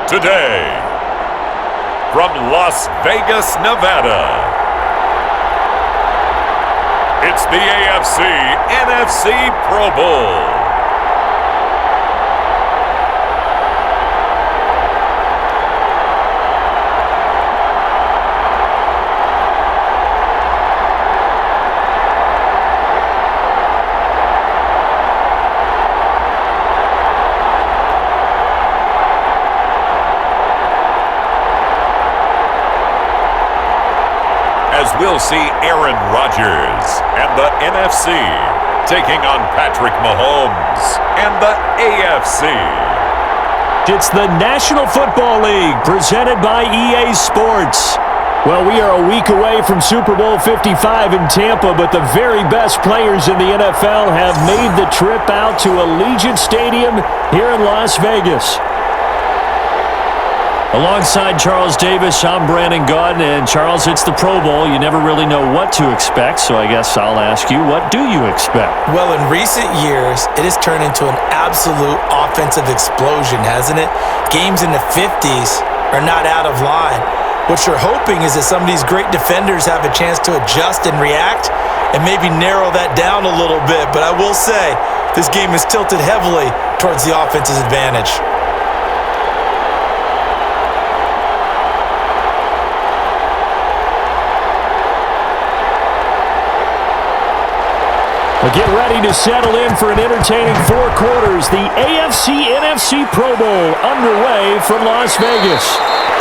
Today, from Las Vegas, Nevada, it's the AFC NFC Pro Bowl. As we'll see Aaron Rodgers and the NFC taking on Patrick Mahomes and the AFC. It's the National Football League presented by EA Sports. Well, we are a week away from Super Bowl 55 in Tampa, but the very best players in the NFL have made the trip out to Allegiant Stadium here in Las Vegas. Alongside Charles Davis, I'm Brandon Gaudin, and Charles, it's the Pro Bowl. You never really know what to expect, so I guess I'll ask you, what do you expect? Well, in recent years, it has turned into an absolute offensive explosion, hasn't it? Games in the 50s are not out of line. What you're hoping is that some of these great defenders have a chance to adjust and react and maybe narrow that down a little bit. But I will say, this game is tilted heavily towards the offense's advantage. Well, get ready to settle in for an entertaining four quarters. The AFC-NFC Pro Bowl underway from Las Vegas.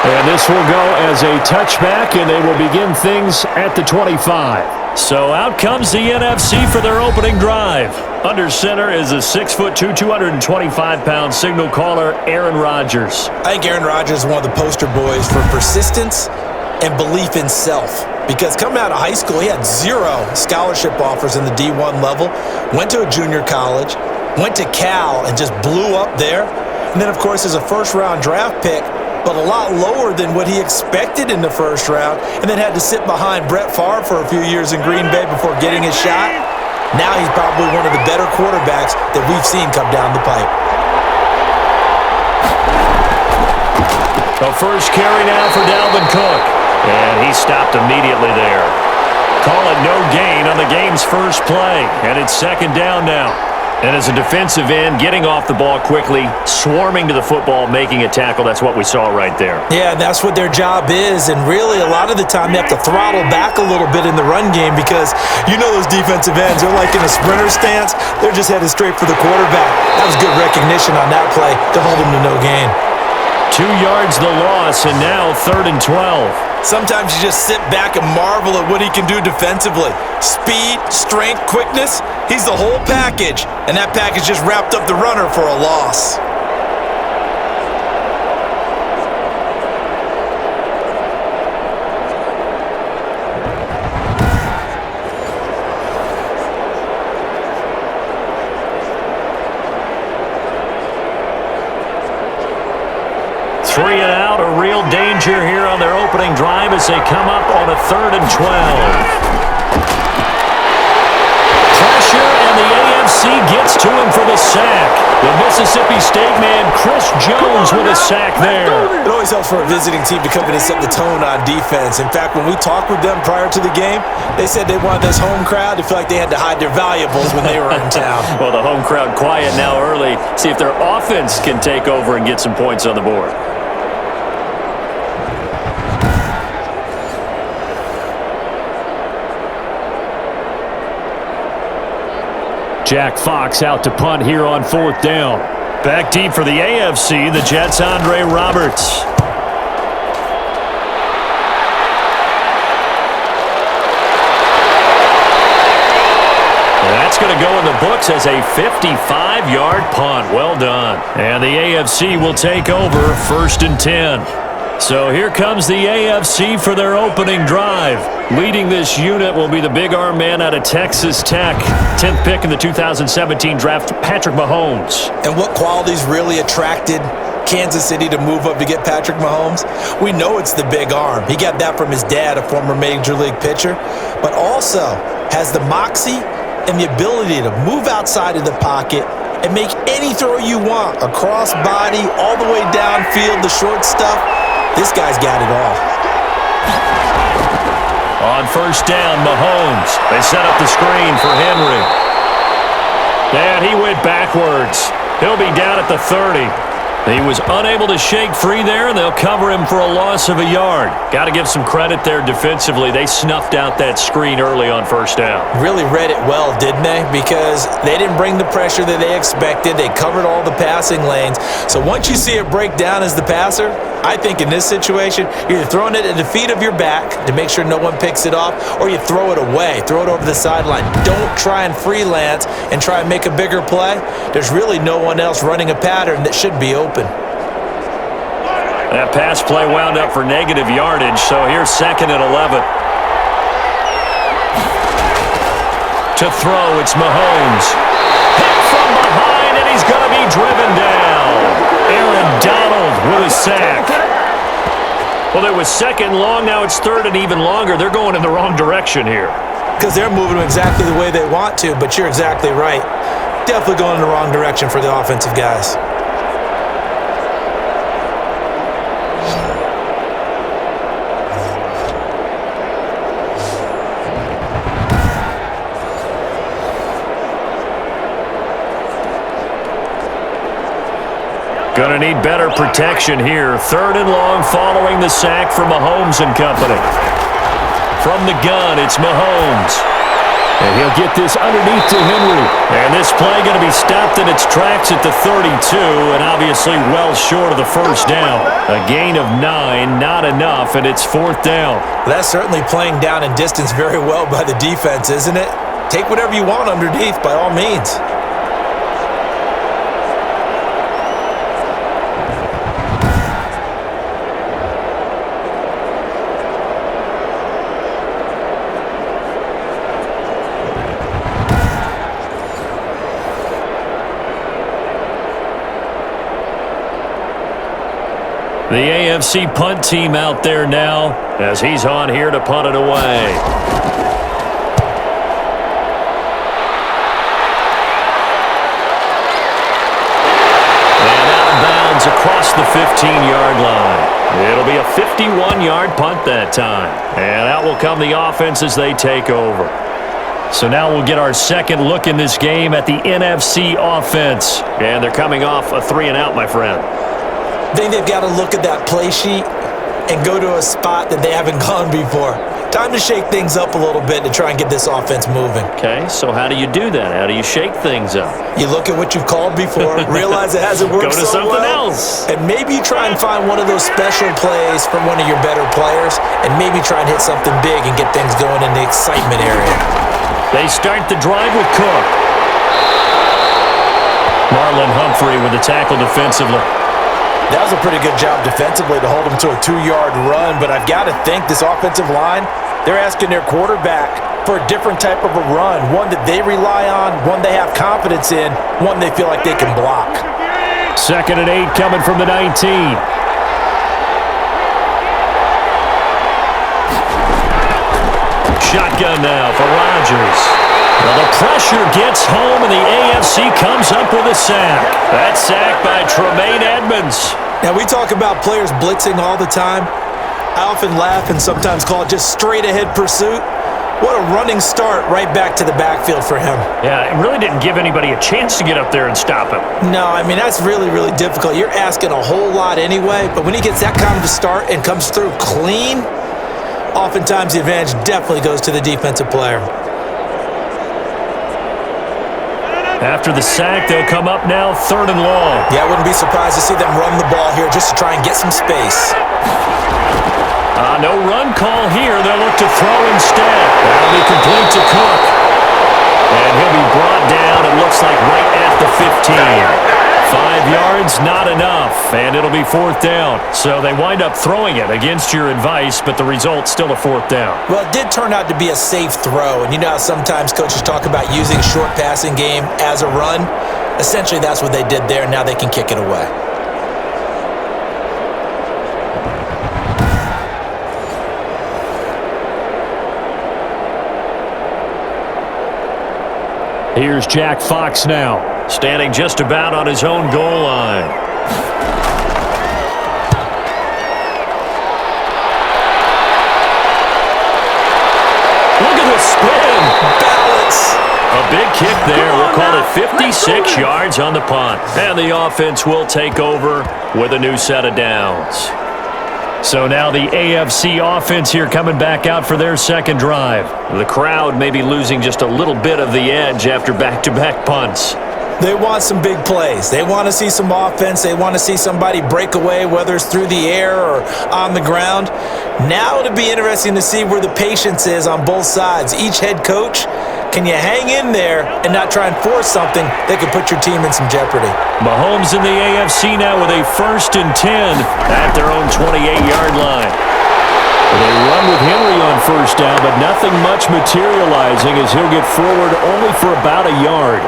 And this will go as a touchback, and they will begin things at the 25. So out comes the NFC for their opening drive. Under center is a 6'2", 225-pound signal caller, Aaron Rodgers. I think Aaron Rodgers is one of the poster boys for persistence and belief in self. Because coming out of high school, he had 0 scholarship offers in the D1 level, went to a junior college, went to Cal, and just blew up there. And then, of course, as a first-round draft pick, but a lot lower than what he expected in the first round, and then had to sit behind Brett Favre for a few years in Green Bay before getting his shot. Now he's probably one of the better quarterbacks that we've seen come down the pipe. The first carry now for Dalvin Cook. And he stopped immediately there. Call it no gain on the game's first play. And it's second down now. And as a defensive end, getting off the ball quickly, swarming to the football, making a tackle, that's what we saw right there. Yeah, that's what their job is. And really, a lot of the time, they have to throttle back a little bit in the run game because you know those defensive ends, they're like in a sprinter stance. They're just headed straight for the quarterback. That was good recognition on that play to hold him to no gain. 2 yards the loss, and now 3rd and 12. Sometimes you just sit back and marvel at what he can do defensively. Speed, strength, quickness, he's the whole package. And that package just wrapped up the runner for a loss. Three and out, a real danger here on their opening drive as they come up on a 3rd and 12. Pressure, and the AFC gets to him for the sack. The Mississippi State man, Chris Jones, with a sack there. It always helps for a visiting team to come in and set the tone on defense. In fact, when we talked with them prior to the game, they said they wanted this home crowd to feel like they had to hide their valuables when they were in town. Well, the home crowd quiet now early. See if their offense can take over and get some points on the board. Jack Fox out to punt here on 4th down. Back deep for the AFC, the Jets' Andre Roberts. That's going to go in the books as a 55-yard punt. Well done. And the AFC will take over 1st and 10. So here comes the AFC for their opening drive. Leading this unit will be the big arm man out of Texas Tech. 10th pick in the 2017 draft, Patrick Mahomes. And what qualities really attracted Kansas City to move up to get Patrick Mahomes? We know it's the big arm. He got that from his dad, a former Major League pitcher, but also has the moxie and the ability to move outside of the pocket and make any throw you want. Across body, all the way downfield, the short stuff. This guy's got it all. On first down, Mahomes. They set up the screen for Henry. And he went backwards. He'll be down at the 30. He was unable to shake free there, and they'll cover him for a loss of a yard. Got to give some credit there defensively. They snuffed out that screen early on first down. Really read it well, didn't they? Because they didn't bring the pressure that they expected. They covered all the passing lanes. So once you see it break down as the passer, I think in this situation, you're either throwing it at the feet of your back to make sure no one picks it off, or you throw it away, throw it over the sideline. Don't try and freelance and try and make a bigger play. There's really no one else running a pattern that should be open. That pass play wound up for negative yardage, so here's 2nd and 11. To throw, it's Mahomes. Hit from behind, and he's going to be driven down. Aaron Donald with a sack. Well, it was 2nd and long. Now it's 3rd and even longer. They're going in the wrong direction here. Because they're moving exactly the way they want to, but you're exactly right. Definitely going in the wrong direction for the offensive guys. Going to need better protection here. 3rd and long following the sack from Mahomes and company. From the gun, it's Mahomes. And he'll get this underneath to Henry. And this play going to be stopped in its tracks at the 32, and obviously well short of the first down. A gain of 9, not enough, and it's 4th down. That's certainly playing down in distance very well by the defense, isn't it? Take whatever you want underneath, by all means. The AFC punt team out there now as he's on here to punt it away. And out of bounds across the 15-yard line. It'll be a 51-yard punt that time. And out will come the offense as they take over. So now we'll get our second look in this game at the NFC offense. And they're coming off a 3-and-out, my friend. I think they've got to look at that play sheet and go to a spot that they haven't gone before. Time to shake things up a little bit to try and get this offense moving. Okay, so how do you do that? How do you shake things up? You look at what you've called before, realize it hasn't worked Go to so something well, else. and maybe try and find one of those special plays from one of your better players, and maybe try and hit something big and get things going in the excitement area. They start the drive with Cook. Marlon Humphrey with the tackle defensively. That was a pretty good job defensively to hold them to a 2-yard run, but I've got to think this offensive line, they're asking their quarterback for a different type of a run, one that they rely on, one they have confidence in, one they feel like they can block. 2nd and 8 coming from the 19. Shotgun now for Rodgers. Well, the pressure gets home, and the AFC comes up with a sack. That sack by Tremaine Edmonds. Now, we talk about players blitzing all the time. I often laugh and sometimes call it just straight-ahead pursuit. What a running start right back to the backfield for him. Yeah, it really didn't give anybody a chance to get up there and stop him. No, I mean, that's really, really difficult. You're asking a whole lot anyway, but when he gets that kind of a start and comes through clean, oftentimes the advantage definitely goes to the defensive player. After the sack, they'll come up now 3rd and long. Yeah, I wouldn't be surprised to see them run the ball here just to try and get some space. No run call here. They'll look to throw instead. That'll be complete to Cook. And he'll be brought down, it looks like, right at the 15. 5 yards, not enough, and it'll be 4th down. So they wind up throwing it against your advice, but the result's still a 4th down. Well, it did turn out to be a safe throw, and you know how sometimes coaches talk about using short passing game as a run? Essentially, that's what they did there. Now they can kick it away. Here's Jack Fox now. standing just about on his own goal line. Look at the spin. Balance. A big kick there. We'll call it 56 yards on the punt. And the offense will take over with a new set of downs. So now the AFC offense here coming back out for their second drive. The crowd may be losing just a little bit of the edge after back-to-back punts. They want some big plays. They want to see some offense. They want to see somebody break away, whether it's through the air or on the ground. Now it'll be interesting to see where the patience is on both sides. Each head coach, can you hang in there and not try and force something that could put your team in some jeopardy? Mahomes in the AFC now with a 1st and 10 at their own 28-yard line. They run with Henry on 1st down, but nothing much materializing as he'll get forward only for about a yard.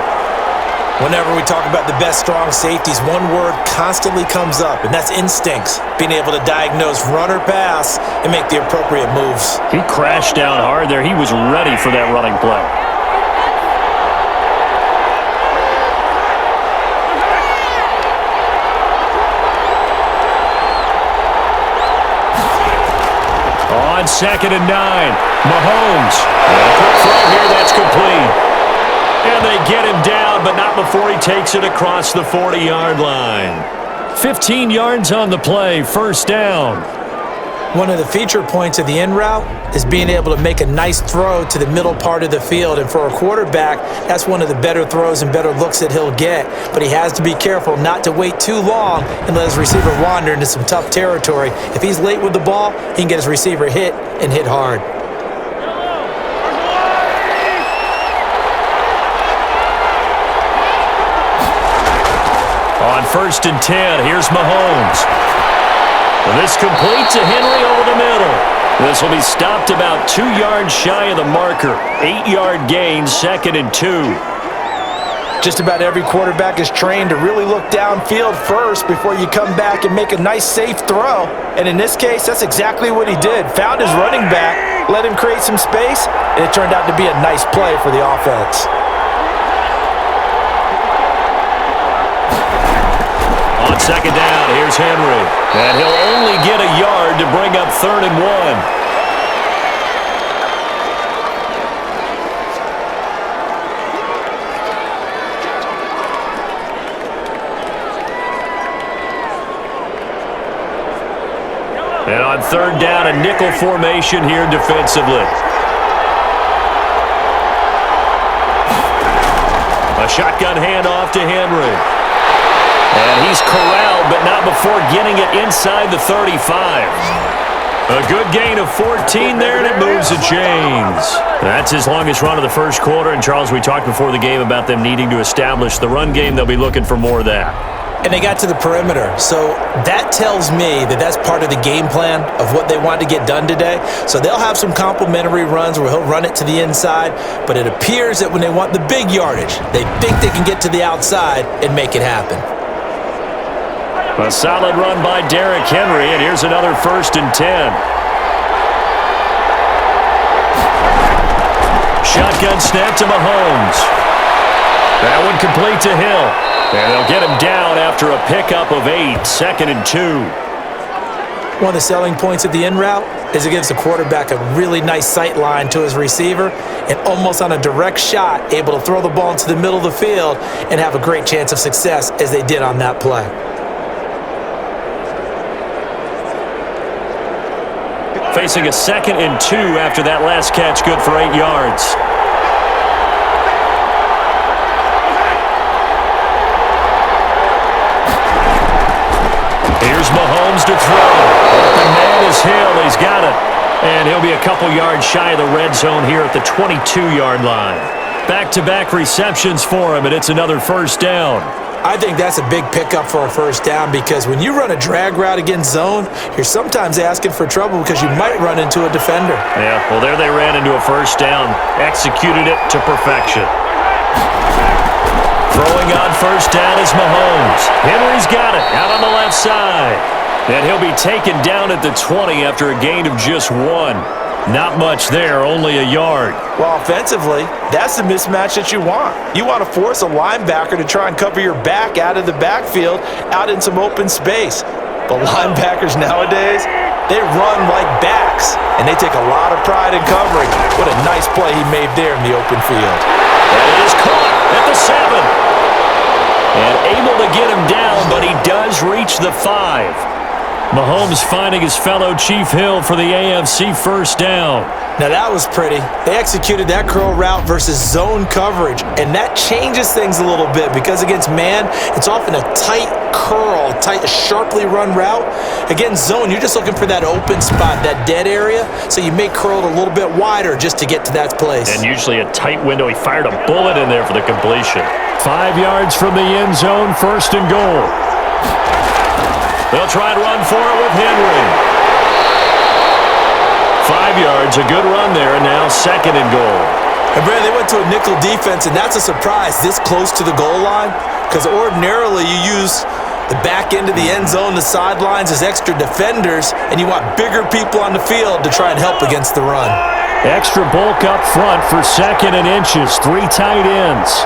Whenever we talk about the best strong safeties, one word constantly comes up, and that's instincts. Being able to diagnose run or pass and make the appropriate moves. He crashed down hard there. He was ready for that running play. On 2nd and 9, Mahomes. And a quick throw here, that's complete. And they get him down, but not before he takes it across the 40-yard line. 15 yards on the play, 1st down. One of the feature points of the in route is being able to make a nice throw to the middle part of the field. And for a quarterback, that's one of the better throws and better looks that he'll get. But he has to be careful not to wait too long and let his receiver wander into some tough territory. If he's late with the ball, he can get his receiver hit and hit hard. On 1st and 10, here's Mahomes. This complete to Henry over the middle. This will be stopped about 2 yards shy of the marker. 8-yard gain, 2nd and 2. Just about every quarterback is trained to really look downfield first before you come back and make a nice, safe throw. And in this case, that's exactly what he did. Found his running back, let him create some space, and it turned out to be a nice play for the offense. On 2nd down, here's Henry. And he'll only get a yard to bring up 3rd and 1. And on 3rd down, a nickel formation here defensively. A shotgun handoff to Henry. And he's corralled, but not before getting it inside the 35. A good gain of 14 there, and it moves the chains. That's his longest run of the first quarter. And, Charles, we talked before the game about them needing to establish the run game. They'll be looking for more of that. And they got to the perimeter. So that tells me that that's part of the game plan of what they want to get done today. So they'll have some complementary runs where he'll run it to the inside. But it appears that when they want the big yardage, they think they can get to the outside and make it happen. A solid run by Derrick Henry, and here's another 1st and 10. Shotgun snap to Mahomes. That one complete to Hill. And they'll get him down after a pickup of 8, 2nd and 2. One of the selling points of the in route is it gives the quarterback a really nice sight line to his receiver and almost on a direct shot able to throw the ball into the middle of the field and have a great chance of success as they did on that play. Facing a 2nd and 2 after that last catch, good for 8 yards. Here's Mahomes to throw. The man is Hill. He's got it. And he'll be a couple yards shy of the red zone here at the 22-yard line. Back-to-back receptions for him, and it's another 1st down. I think that's a big pickup for a 1st down because when you run a drag route against zone, you're sometimes asking for trouble because you might run into a defender. Yeah, well, there they ran into a 1st down. Executed it to perfection. Throwing on 1st down is Mahomes. Henry's got it out on the left side. And he'll be taken down at the 20 after a gain of just 1. Not much there, only a yard. Well, offensively, that's the mismatch that you want. You want to force a linebacker to try and cover your back out of the backfield, out in some open space. But linebackers nowadays, they run like backs, and they take a lot of pride in covering. What a nice play he made there in the open field. And it is caught at the 7. And able to get him down, but he does reach the 5. Mahomes finding his fellow Chief Hill for the AFC first down. Now that was pretty. They executed that curl route versus zone coverage, and that changes things a little bit because against man, it's often a tight curl, sharply run route. Against zone, you're just looking for that open spot, that dead area, so you may curl it a little bit wider just to get to that place. And usually a tight window. He fired a bullet in there for the completion. 5 yards from the end zone, first and goal. They'll try and run for it with Henry. 5 yards, a good run there, and now second and goal. And Brad, they went to a nickel defense, and that's a surprise this close to the goal line, because ordinarily you use the back end of the end zone, the sidelines as extra defenders, and you want bigger people on the field to try and help against the run. Extra bulk up front for second and inches, 3 tight ends.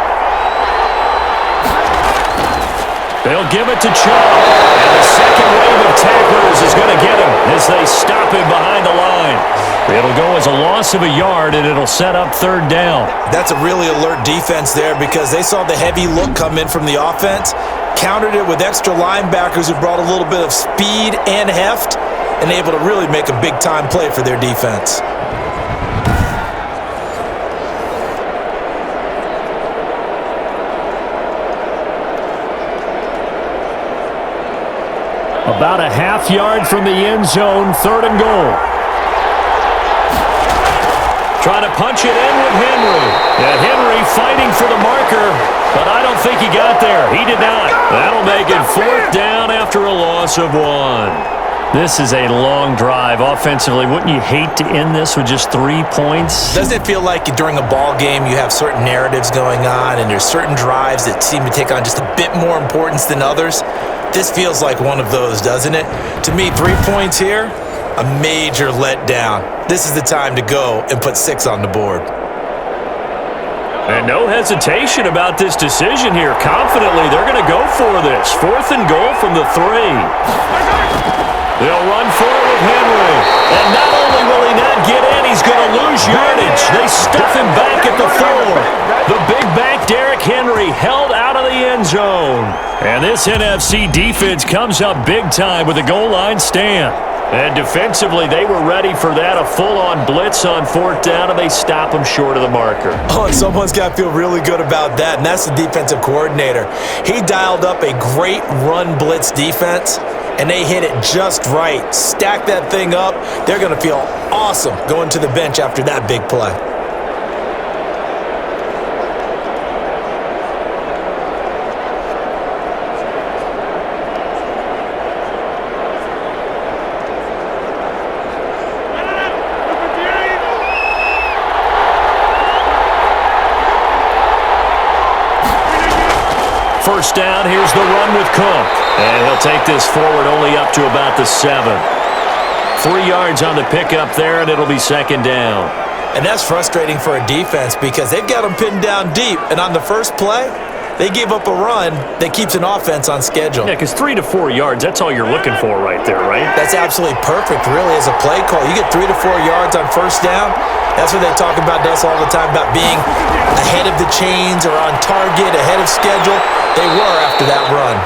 They'll give it to Chubb. And the second wave of tacklers is going to get him as they stop him behind the line. It'll go as a loss of a yard, and it'll set up third down. That's a really alert defense there because they saw the heavy look come in from the offense, countered it with extra linebackers who brought a little bit of speed and heft, and able to really make a big-time play for their defense. About a half yard from the end zone, third and goal. Trying to punch it in with Henry. And Henry fighting for the marker, but I don't think he got there. He did not. That'll make it fourth down after a loss of 1. This is a long drive offensively. Wouldn't you hate to end this with just 3 points? Doesn't it feel like during a ball game you have certain narratives going on and there's certain drives that seem to take on just a bit more importance than others? This feels like one of those, doesn't it? To me, 3 points here, a major letdown. This is the time to go and put 6 on the board. And no hesitation about this decision here. Confidently, they're going to go for this. Fourth and goal from the 3. They'll run for it with Henry. And not only will he not get in, he's going to lose yardage. They stuff him back at the 4. The big back Derrick Henry held out of the end zone. And this NFC defense comes up big time with a goal line stand. And defensively, they were ready for that, a full-on blitz on fourth down, and they stop them short of the marker. Oh, and someone's got to feel really good about that, and that's the defensive coordinator. He dialed up a great run blitz defense, and they hit it just right. Stack that thing up. They're going to feel awesome going to the bench after that big play. First down, here's the run with Cook. And he'll take this forward only up to about the 7. 3 yards on the pickup there, and it'll be second down. And that's frustrating for a defense because they've got them pinned down deep. And on the first play, they gave up a run that keeps an offense on schedule. Yeah, because 3 to 4 yards, that's all you're looking for right there, right? That's absolutely perfect, really, as a play call. You get 3 to 4 yards on first down. That's what they talk about us all the time, about being ahead of the chains or on target, ahead of schedule. They were after that run.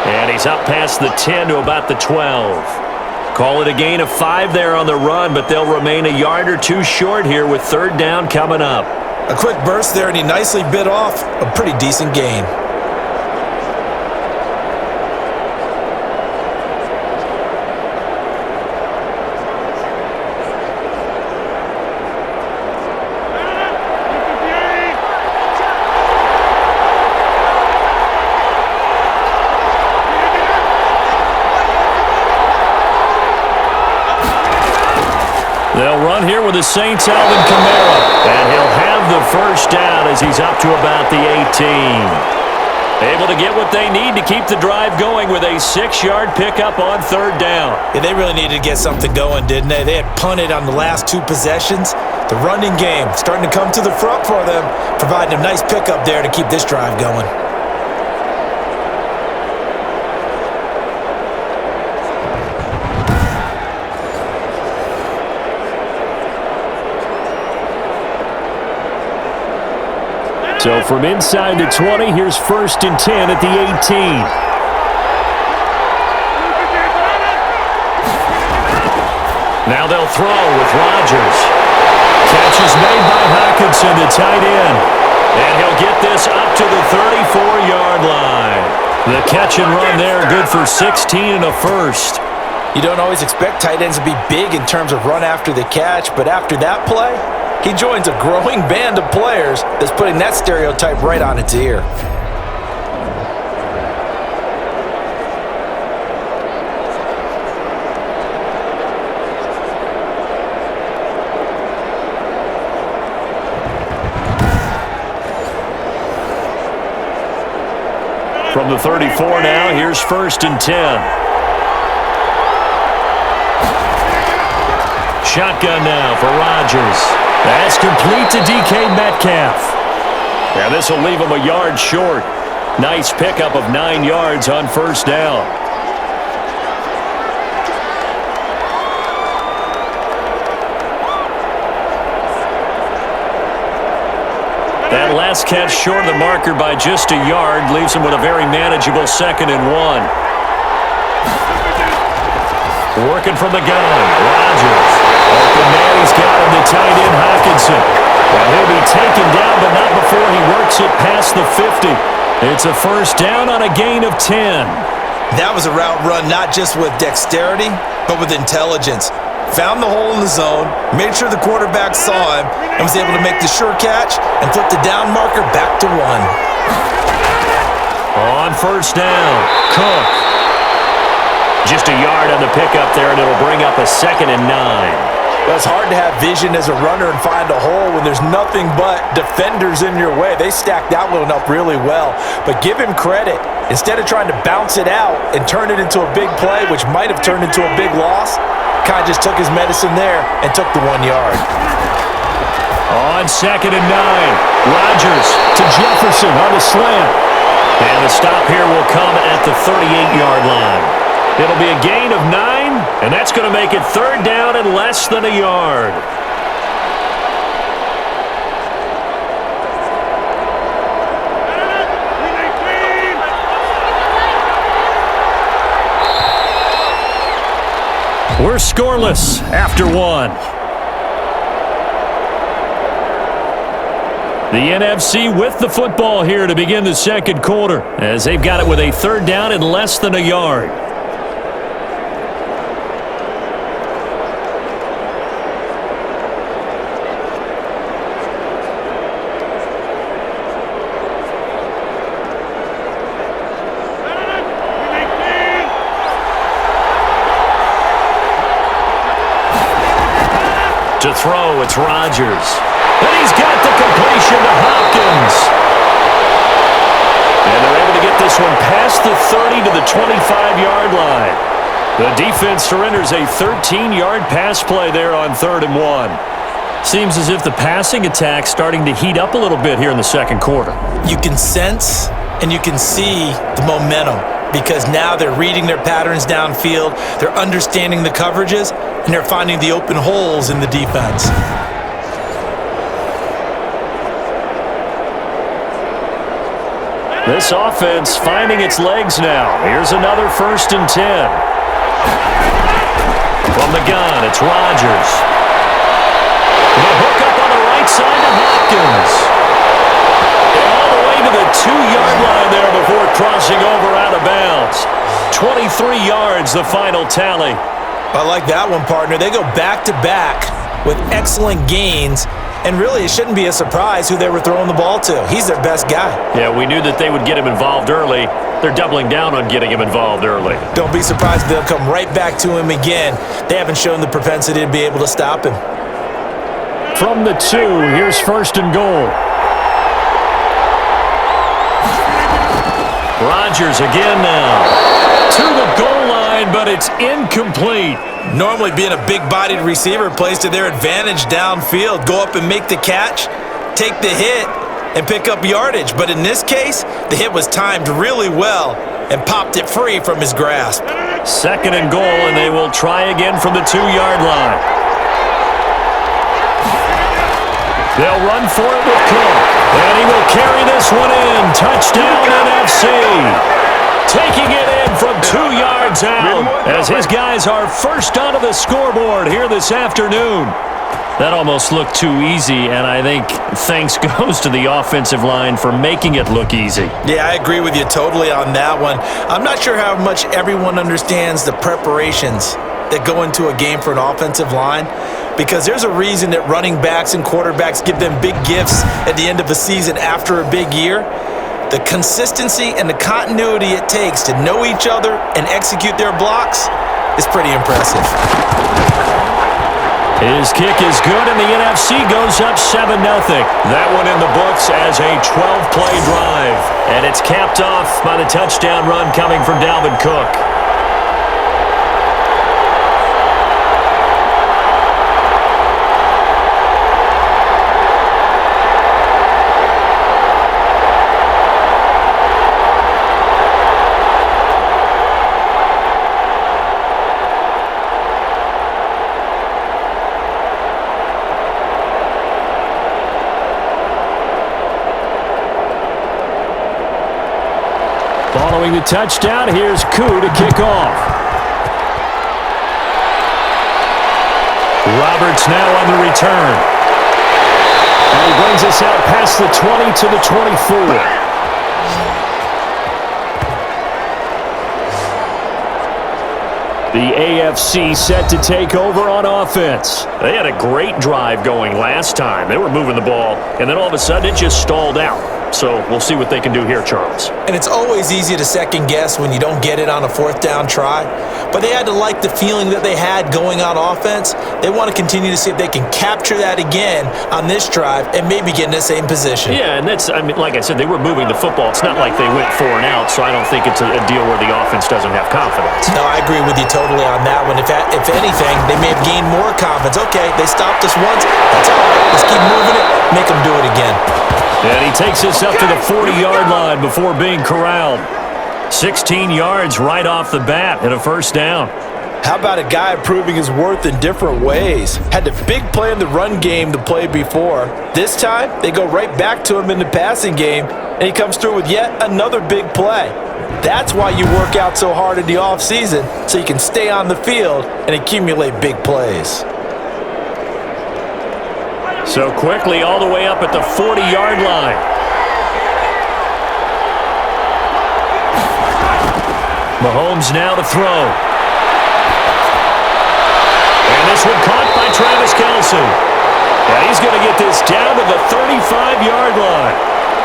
And he's up past the 10 to about the 12. Call it a gain of 5 there on the run, but they'll remain a yard or 2 short here with third down coming up. A quick burst there, and he nicely bit off a pretty decent gain. They'll run here with the Saints' Alvin Kamara. And he'll have the first down as he's up to about the 18. able to get what they need to keep the drive going with a 6-yard pickup on third down. Yeah, they really needed to get something going, didn't they? They had punted on the last 2 possessions. The running game starting to come to the front for them, providing a nice pickup there to keep this drive going. So from inside the 20, here's 1st and 10 at the 18. Now they'll throw with Rodgers. Catch is made by Hockenson, the tight end. And he'll get this up to the 34-yard line. The catch and run there, good for 16 and a first. You don't always expect tight ends to be big in terms of run after the catch, but after that play, he joins a growing band of players that's putting that stereotype right on its ear. From the 34 now, here's 1st and 10. Shotgun now for Rodgers. That's complete to DK Metcalf. Now this will leave him a yard short. Nice pickup of 9 yards on 1st down. That last catch short of the marker by just a yard leaves him with a very manageable 2nd and 1. Working from the gun, Rodgers. Open man, he's got him, the tight end Hockenson. Well, he'll be taken down, but not before he works it past the 50. It's a 1st down on a gain of 10. That was a route run not just with dexterity, but with intelligence. Found the hole in the zone, made sure the quarterback saw him, and was able to make the sure catch and flip the down marker back to 1. On 1st down, Cook. Just a yard on the pickup there, and it'll bring up a 2nd and 9. Well, it's hard to have vision as a runner and find a hole when there's nothing but defenders in your way. They stacked that one up really well. But give him credit. Instead of trying to bounce it out and turn it into a big play, which might have turned into a big loss, kind of just took his medicine there and took the 1 yard. On 2nd and 9, Rodgers to Jefferson on the slant. And the stop here will come at the 38-yard line. It'll be a gain of 9, and that's going to make it 3rd down and less than a yard. We're scoreless after 1. The NFC with the football here to begin the 2nd quarter, as they've got it with a 3rd down and less than a yard. To throw, it's Rodgers. And he's got the completion to Hopkins. And they're able to get this one past the 30 to the 25-yard line. The defense surrenders a 13-yard pass play there on 3rd and 1. Seems as if the passing attack's starting to heat up a little bit here in the 2nd quarter. You can sense and you can see the momentum because now they're reading their patterns downfield, they're understanding the coverages, and they're finding the open holes in the defense. This offense finding its legs now. Here's another 1st and 10. From the gun, it's Rodgers. The hook up on the right side to Hopkins. And all the way to the 2-yard line there before crossing over out of bounds. 23 yards, the final tally. I like that one, partner. They go back-to-back with excellent gains, and really it shouldn't be a surprise who they were throwing the ball to. He's their best guy. Yeah, we knew that they would get him involved early. They're doubling down on getting him involved early. Don't be surprised if they'll come right back to him again. They haven't shown the propensity to be able to stop him. From the 2, here's 1st and goal. Rodgers again now. To the goal line, but it's incomplete. Normally being a big-bodied receiver plays to their advantage downfield. Go up and make the catch, take the hit, and pick up yardage. But in this case, the hit was timed really well and popped it free from his grasp. 2nd and goal, and they will try again from the 2-yard line. They'll run for it with Cook. And he will carry this one in. Touchdown NFC. Taking it in from 2 yards out as his guys are first onto the scoreboard here this afternoon. That almost looked too easy, and I think thanks goes to the offensive line for making it look easy. Yeah, I agree with you totally on that one. I'm not sure how much everyone understands the preparations that go into a game for an offensive line, because there's a reason that running backs and quarterbacks give them big gifts at the end of a season after a big year. The consistency and the continuity it takes to know each other and execute their blocks is pretty impressive. His kick is good, and the NFC goes up 7-0. That one in the books as a 12-play drive. And it's capped off by the touchdown run coming from Dalvin Cook. Following the touchdown, here's Koo to kick off. Roberts now on the return. And he brings us out past the 20 to the 24. The AFC set to take over on offense. They had a great drive going last time. They were moving the ball, and then all of a sudden it just stalled out. So we'll see what they can do here, Charles. And it's always easy to second guess when you don't get it on a 4th down try. But they had to like the feeling that they had going on offense. They want to continue to see if they can capture that again on this drive and maybe get in the same position. Yeah, and that's, I mean, like I said, they were moving the football. It's not like they went 4 and out, so I don't think it's a deal where the offense doesn't have confidence. No, I agree with you totally on that one. If anything, they may have gained more confidence. Okay, they stopped us once. That's all right. Let's keep moving it. Make them do it again. And he takes us up to the 40-yard line before being corralled. 16 yards right off the bat and a 1st down. How about a guy proving his worth in different ways? Had the big play in the run game to play before. This time, they go right back to him in the passing game, and he comes through with yet another big play. That's why you work out so hard in the offseason, so you can stay on the field and accumulate big plays. So quickly all the way up at the 40-yard line. Mahomes now to throw. And this one caught by Travis Kelce. And he's going to get this down to the 35-yard line.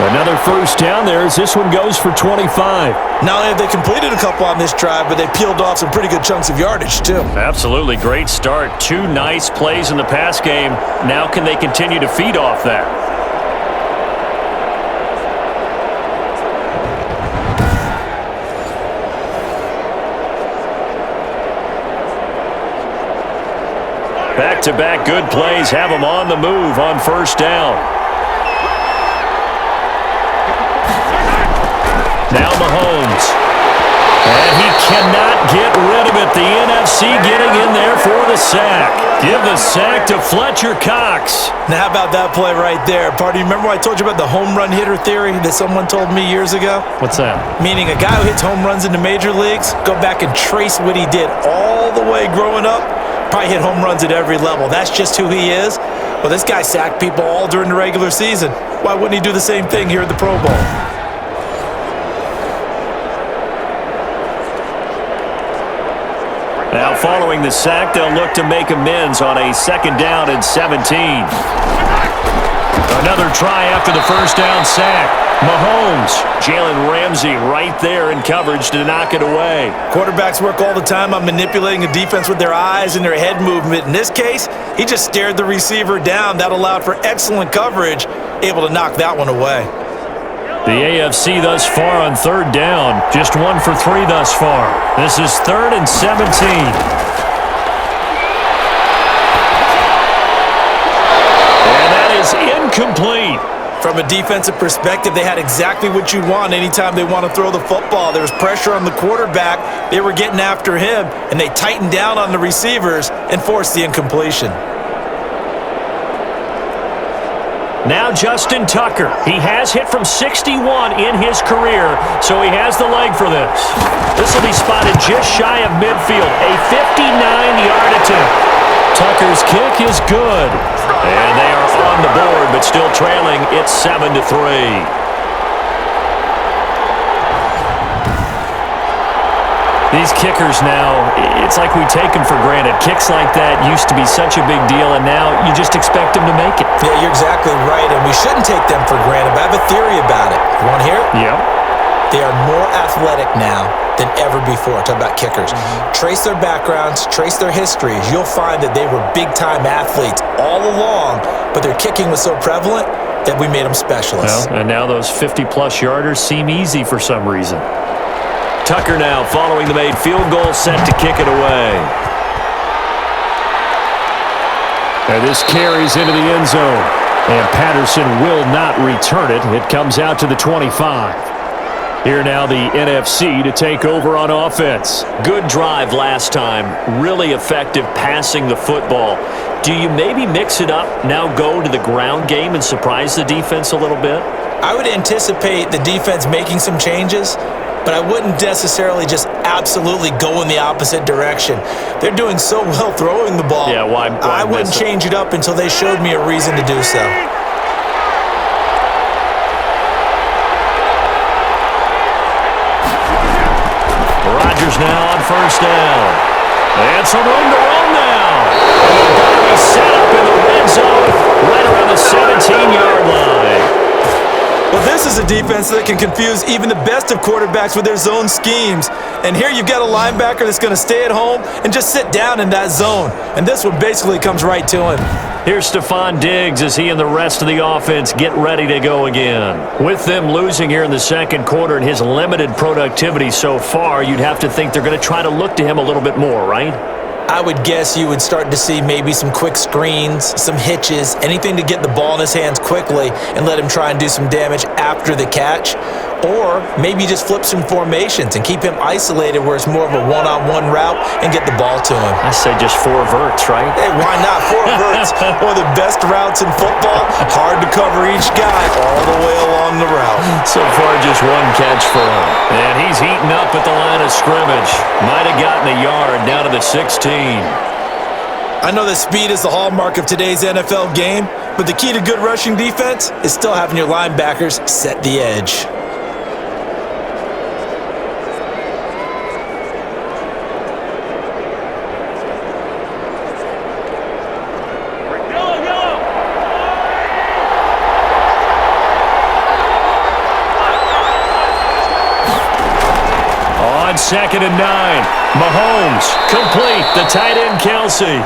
Another 1st down there as this one goes for 25. Not only have they completed a couple on this drive, but they peeled off some pretty good chunks of yardage, too. Absolutely. Great start. 2 nice plays in the pass game. Now can they continue to feed off that? Back-to-back good plays have them on the move on 1st down. Now Mahomes. And he cannot get rid of it. The NFC getting in there for the sack. Give the sack to Fletcher Cox. Now, how about that play right there? Party, remember I told you about the home run hitter theory that someone told me years ago? What's that? Meaning a guy who hits home runs in the major leagues, go back and trace what he did all the way growing up, probably hit home runs at every level. That's just who he is. Well, this guy sacked people all during the regular season. Why wouldn't he do the same thing here at the Pro Bowl? Now following the sack, they'll look to make amends on a 2nd down and 17. Another try after the 1st down sack. Mahomes, Jalen Ramsey right there in coverage to knock it away. Quarterbacks work all the time on manipulating a defense with their eyes and their head movement. In this case, he just stared the receiver down. That allowed for excellent coverage, able to knock that one away. The AFC thus far on third down, just 1 for 3 thus far. This is 3rd and 17. And that is incomplete. From a defensive perspective, they had exactly what you want anytime they want to throw the football. There was pressure on the quarterback. They were getting after him, and they tightened down on the receivers and forced the incompletion. Now Justin Tucker. He has hit from 61 in his career, so he has the leg for this. This will be spotted just shy of midfield, a 59-yard attempt. Tucker's kick is good. And they are on the board, but still trailing. It's 7-3. These kickers now, it's like we take them for granted. Kicks like that used to be such a big deal, and now you just expect them to make it. Yeah, you're exactly right, and we shouldn't take them for granted, but I have a theory about it. You want to hear it? Yep. They are more athletic now than ever before. Talk about kickers. Trace their backgrounds, trace their histories. You'll find that they were big-time athletes all along, but their kicking was so prevalent that we made them specialists. Well, and now those 50-plus yarders seem easy for some reason. Tucker now following the made field goal, set to kick it away. And this carries into the end zone. And Patterson will not return it. It comes out to the 25. Here now the NFC to take over on offense. Good drive last time. Really effective passing the football. Do you maybe mix it up, now go to the ground game and surprise the defense a little bit? I would anticipate the defense making some changes, but I wouldn't necessarily just absolutely go in the opposite direction. They're doing so well throwing the ball. Yeah, why I wouldn't change it up until they showed me a reason to do so. Rodgers now on first down. And some room to run now. And they're going to be set up in the red zone right around the 17-yard line. Well, this is a defense that can confuse even the best of quarterbacks with their zone schemes. And here you've got a linebacker that's going to stay at home and just sit down in that zone. And this one basically comes right to him. Here's Stephon Diggs as he and the rest of the offense get ready to go again. With them losing here in the second quarter and his limited productivity so far, you'd have to think they're going to try to look to him a little bit more, right? I would guess you would start to see maybe some quick screens, some hitches, anything to get the ball in his hands quickly and let him try and do some damage after the catch. Or maybe just flip some formations and keep him isolated where it's more of a one-on-one route and get the ball to him. I say just 4 verts, right? Hey, why not? 4 verts. One of the best routes in football. Hard to cover each guy all the way along the route. So far, just 1 catch for him. And he's heating up at the line of scrimmage. Might have gotten a yard down to the 16. I know that speed is the hallmark of today's NFL game, but the key to good rushing defense is still having your linebackers set the edge. On 2nd and 9, Mahomes complete, the tight end Kelsey.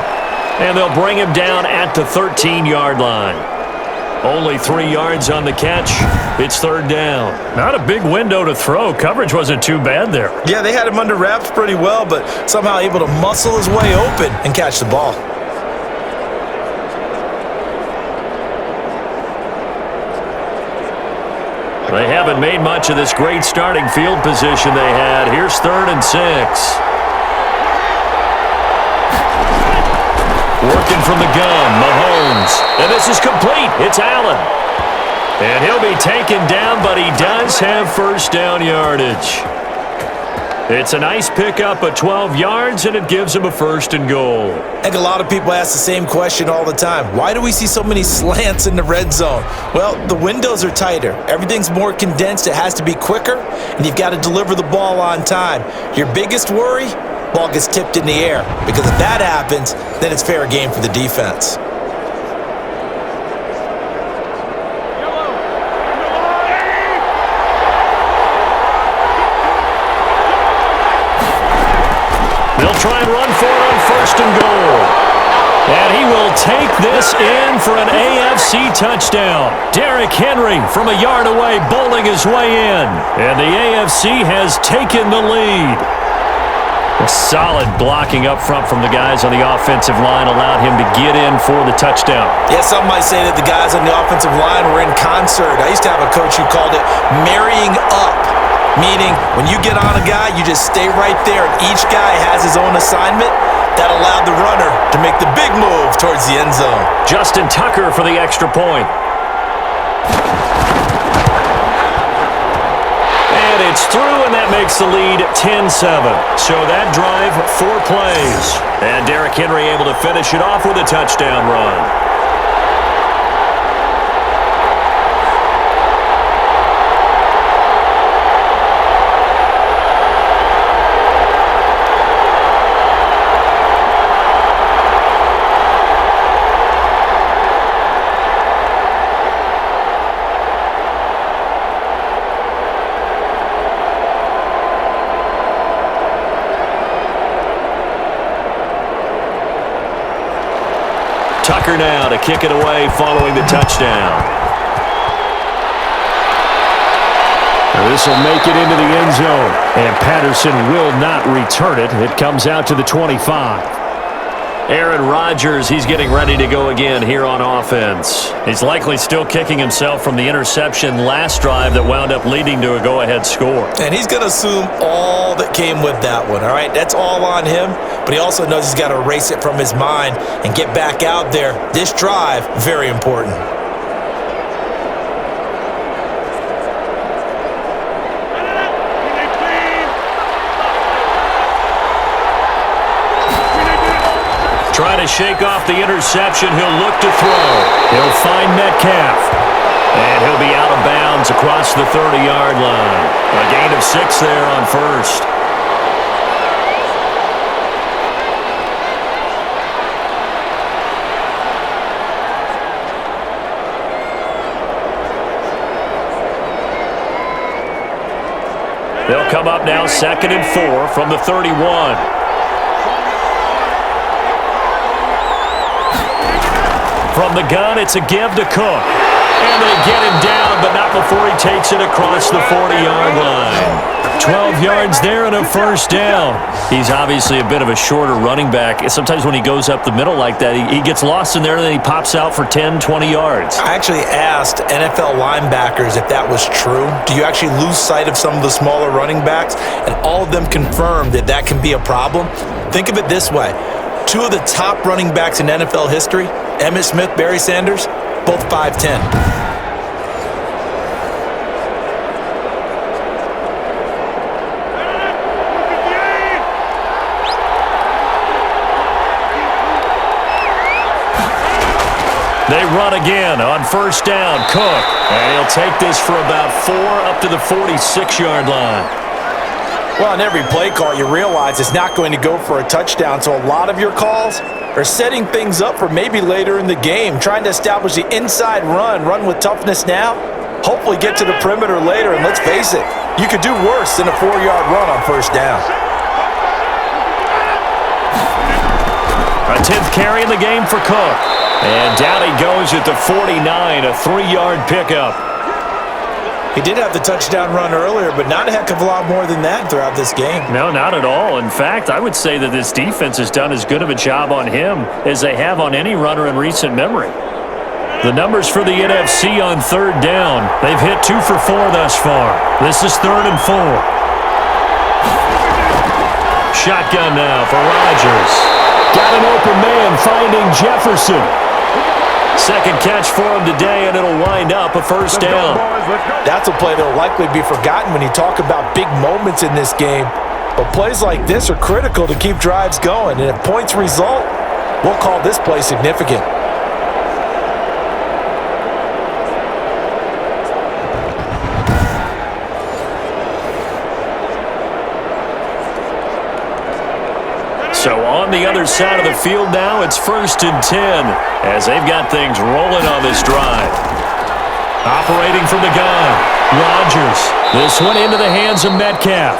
And they'll bring him down at the 13-yard line. Only 3 yards on the catch. It's 3rd down. Not a big window to throw. Coverage wasn't too bad there. Yeah, they had him under wraps pretty well, but somehow able to muscle his way open and catch the ball. They haven't made much of this great starting field position they had. Here's 3rd and 6. Working from the gun, Mahomes. And this is complete. It's Allen. And he'll be taken down, but he does have first down yardage. It's a nice pickup of 12 yards, and it gives him a 1st and goal. I think a lot of people ask the same question all the time. Why do we see so many slants in the red zone? Well, the windows are tighter. Everything's more condensed. It has to be quicker, and you've got to deliver the ball on time. Your biggest worry? Ball gets tipped in the air, because if that happens, then it's fair game for the defense. They'll try and run for it on 1st and goal. And he will take this in for an AFC touchdown. Derrick Henry from a yard away bowling his way in. And the AFC has taken the lead. A solid blocking up front from the guys on the offensive line allowed him to get in for the touchdown. Yeah, some might say that the guys on the offensive line were in concert. I used to have a coach who called it marrying up, meaning when you get on a guy, you just stay right there, and each guy has his own assignment. That allowed the runner to make the big move towards the end zone. Justin Tucker for the extra point. And it's through, and that makes the lead 10-7. So that drive, 4 plays. And Derrick Henry able to finish it off with a touchdown run. Tucker now to kick it away following the touchdown. This will make it into the end zone. And Patterson will not return it. It comes out to the 25. Aaron Rodgers, he's getting ready to go again here on offense. He's likely still kicking himself from the interception last drive that wound up leading to a go-ahead score. And he's going to assume all that came with that one, all right? That's all on him, but he also knows he's got to erase it from his mind and get back out there. This drive, very important. Trying to shake off the interception. He'll look to throw. He'll find Metcalf. And he'll be out of bounds across the 30-yard line. A gain of 6 there on first. They'll come up now 2nd and 4 from the 31. From the gun, it's a give to Cook. And they get him down, but not before he takes it across the 40-yard line. 12 yards there and a first down. He's obviously a bit of a shorter running back. Sometimes when he goes up the middle like that, he gets lost in there and then he pops out for 10, 20 yards. I actually asked NFL linebackers if that was true. Do you actually lose sight of some of the smaller running backs? And all of them confirmed that that can be a problem. Think of it this way. 2 of the top running backs in NFL history, Emmitt Smith, Barry Sanders, both 5'10". They run again on first down. Cook. And he'll take this for about 4 up to the 46-yard line. Well, on every play call, you realize it's not going to go for a touchdown, so a lot of your calls are setting things up for maybe later in the game, trying to establish the inside run with toughness now, hopefully get to the perimeter later, and let's face it, you could do worse than a 4-yard run on first down. A 10th carry in the game for Cook. And down he goes at the 49, a 3-yard pickup. He did have the touchdown run earlier, but not a heck of a lot more than that throughout this game. No, not at all. In fact, I would say that this defense has done as good of a job on him as they have on any runner in recent memory. The numbers for the NFC on 3rd down. They've hit 2 for 4 thus far. This is 3rd and 4. Shotgun now for Rodgers. Got an open man finding Jefferson. Second catch for him today, and it'll wind up a first down. That's a play that will likely be forgotten when you talk about big moments in this game. But plays like this are critical to keep drives going, and if points result, we'll call this play significant. So on the other side of the field now, it's 1st and 10 as they've got things rolling on this drive. Operating from the gun, Rodgers. This one into the hands of Metcalf.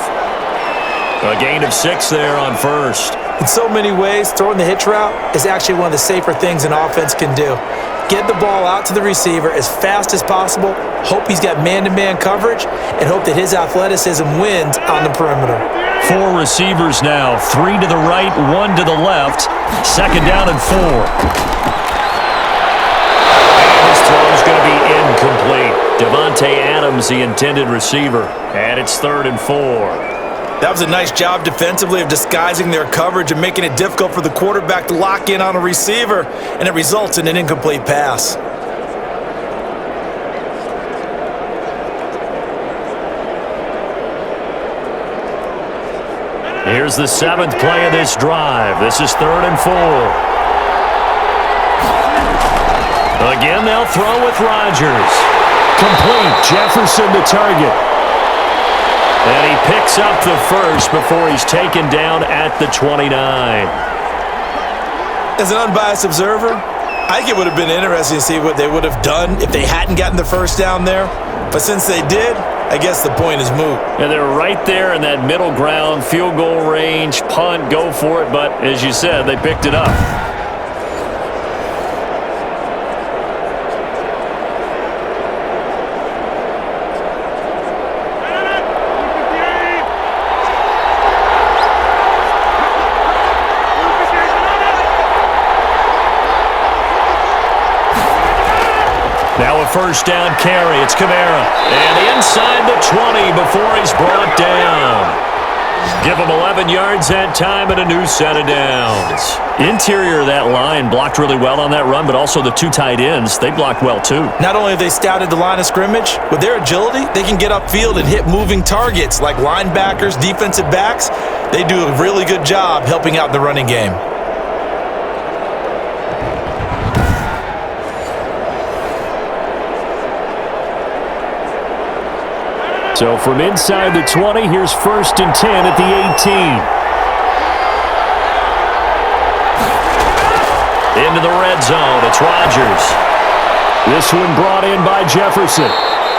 A gain of 6 there on first. In so many ways, throwing the hitch route is actually one of the safer things an offense can do. Get the ball out to the receiver as fast as possible, hope he's got man-to-man coverage, and hope that his athleticism wins on the perimeter. 4 receivers now, 3 to the right, 1 to the left. Second down and 4. His throw is going to be incomplete. Devontae Adams, the intended receiver. And it's 3rd and 4. That was a nice job defensively of disguising their coverage and making it difficult for the quarterback to lock in on a receiver, and it results in an incomplete pass. Here's the 7th play of this drive. This is 3rd and 4. Again, they'll throw with Rodgers. Complete. Jefferson the target. And he picks up the first before he's taken down at the 29. As an unbiased observer, I think it would have been interesting to see what they would have done if they hadn't gotten the first down there. But since they did, I guess the point is moot. And they're right there in that middle ground, field goal range, punt, go for it. But as you said, they picked it up. Now a first down carry. It's Kamara. And inside the 20 before he's brought down. Give him 11 yards that time and a new set of downs. Interior of that line blocked really well on that run, but also the 2 tight ends, they blocked well too. Not only have they scouted the line of scrimmage, with their agility, they can get upfield and hit moving targets like linebackers, defensive backs. They do a really good job helping out in the running game. So from inside the 20, here's 1st and 10 at the 18. Into the red zone, it's Rodgers. This one brought in by Jefferson.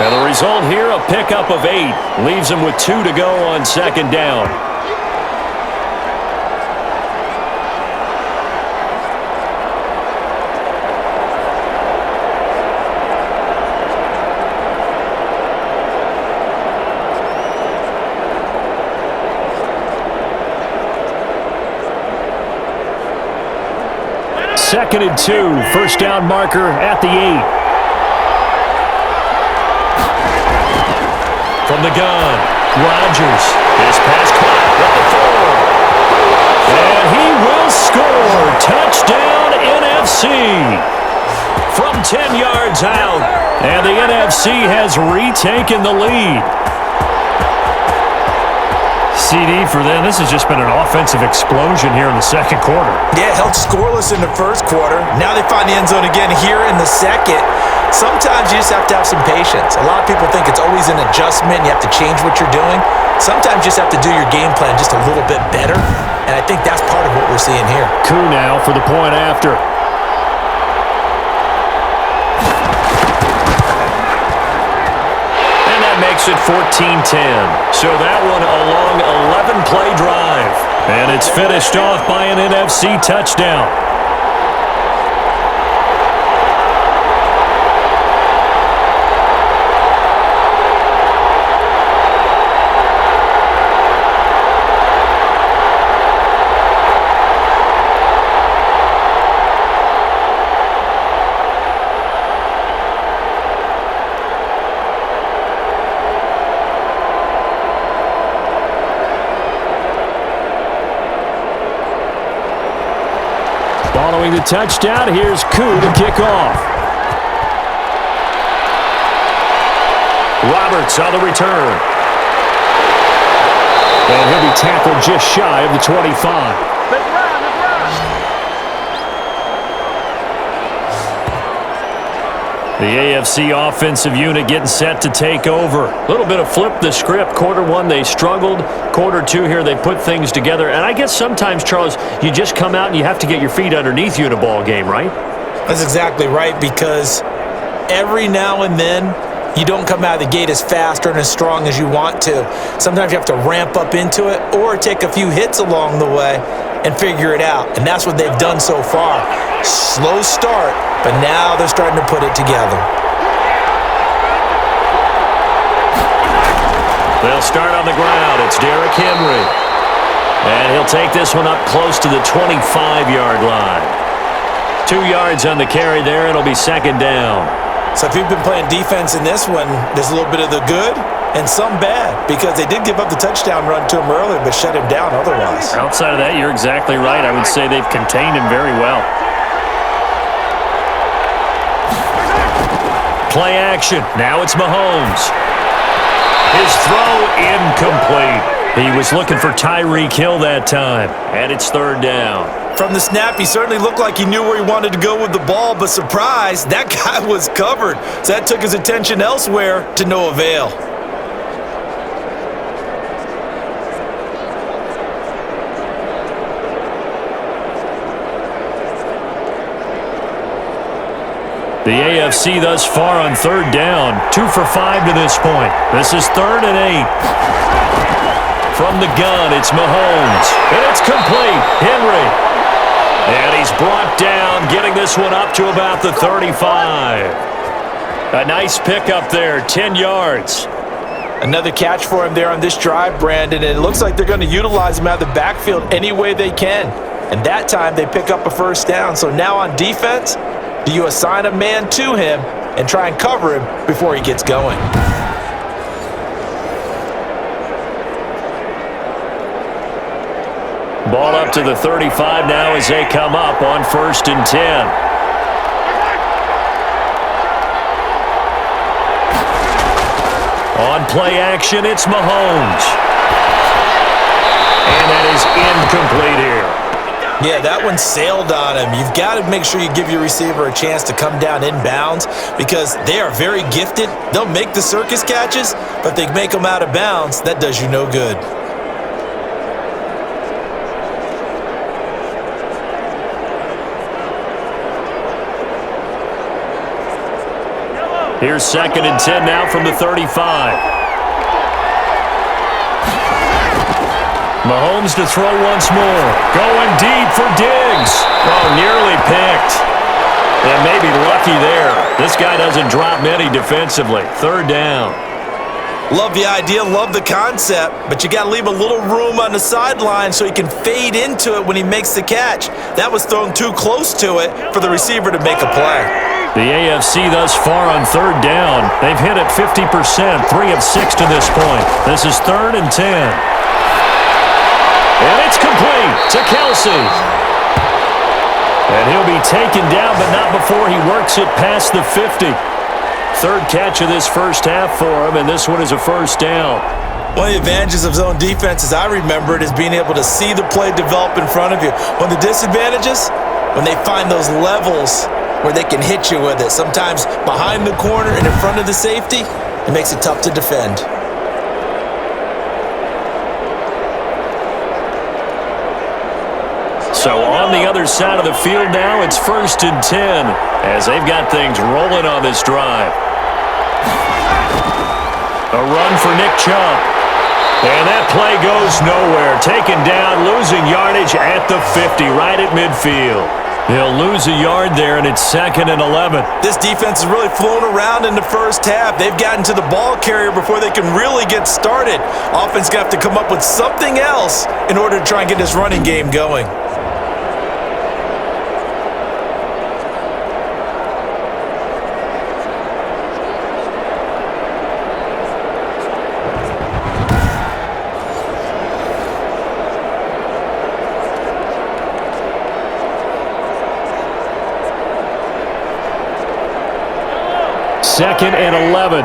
And the result here, a pickup of 8. Leaves him with 2 to go on 2nd down. Second and 2, first down marker at the 8. From the gun, Rodgers. His pass caught at the 4. And he will score. Touchdown NFC. From 10 yards out. And the NFC has retaken the lead. CD for them. This has just been an offensive explosion here in the 2nd quarter. Yeah, held scoreless in the 1st quarter. Now they find the end zone again here in the 2nd. Sometimes you just have to have some patience. A lot of people think it's always an adjustment. You have to change what you're doing. Sometimes you just have to do your game plan just a little bit better. And I think that's part of what we're seeing here. Koo now for the point after. Makes it 14-10. So that one a long 11-play drive. And it's finished off by an NFC touchdown. Following the touchdown, here's Koo to kick off. Roberts on the return. And he'll be tackled just shy of the 25. The AFC offensive unit getting set to take over. A little bit of flip the script. Quarter 1, they struggled. Quarter 2 here, they put things together. And I guess sometimes, Charles, you just come out and you have to get your feet underneath you in a ball game, right? That's exactly right, because every now and then you don't come out of the gate as fast or as strong as you want to. Sometimes you have to ramp up into it or take a few hits along the way. and figure it out. And that's what they've done so far. Slow start, but now they're starting to put it together. They'll start on the ground. It's Derrick Henry. And he'll take this one up close to the 25-yard line. 2 yards on the carry there. It'll be second down. So if you've been playing defense in this one, there's a little bit of the good and some bad, because they did give up the touchdown run to him earlier, but shut him down otherwise. Outside of that, you're exactly right. I would say they've contained him very well. Play action. Now it's Mahomes. His throw incomplete. He was looking for Tyreek Hill that time, and it's third down. From the snap, he certainly looked like he knew where he wanted to go with the ball, but surprise, that guy was covered. So that took his attention elsewhere to no avail. The AFC thus far on third down, 2 for 5 to this point. This is 3rd and 8. From the gun, it's Mahomes, and it's complete. Henry, and he's brought down, getting this one up to about the 35. A nice pickup there, 10 yards. Another catch for him there on this drive, Brandon, and it looks like they're going to utilize him out of the backfield any way they can. And that time they pick up a first down. So now on defense, do you assign a man to him and try and cover him before he gets going? Ball up to the 35 now as they come up on 1st and 10. On play action, it's Mahomes. And that is incomplete here. Yeah, that one sailed on him. You've got to make sure you give your receiver a chance to come down inbounds, because they are very gifted. They'll make the circus catches, but if they make them out of bounds, that does you no good. Here's 2nd and 10 now from the 35. Mahomes to throw once more. Going deep for Diggs. Oh, nearly picked. And maybe lucky there. This guy doesn't drop many defensively. 3rd down. Love the idea, love the concept, but you got to leave a little room on the sideline so he can fade into it when he makes the catch. That was thrown too close to it for the receiver to make a play. The AFC thus far on 3rd down. They've hit it 50%, 3 of 6 to this point. This is 3rd and 10. And it's complete to Kelsey. And he'll be taken down, but not before he works it past the 50. 3rd catch of this first half for him, and this one is a first down. One of the advantages of zone defense, as I remember it, is being able to see the play develop in front of you. One of the disadvantages, when they find those levels where they can hit you with it, sometimes behind the corner and in front of the safety, it makes it tough to defend. So on the other side of the field now, it's 1st and 10 as they've got things rolling on this drive. A run for Nick Chubb. And that play goes nowhere. Taken down, losing yardage at the 50, right at midfield. He'll lose a yard there, and it's 2nd and 11. This defense has really flown around in the first half. They've gotten to the ball carrier before they can really get started. Offense going to have to come up with something else in order to try and get this running game going. Second and 11.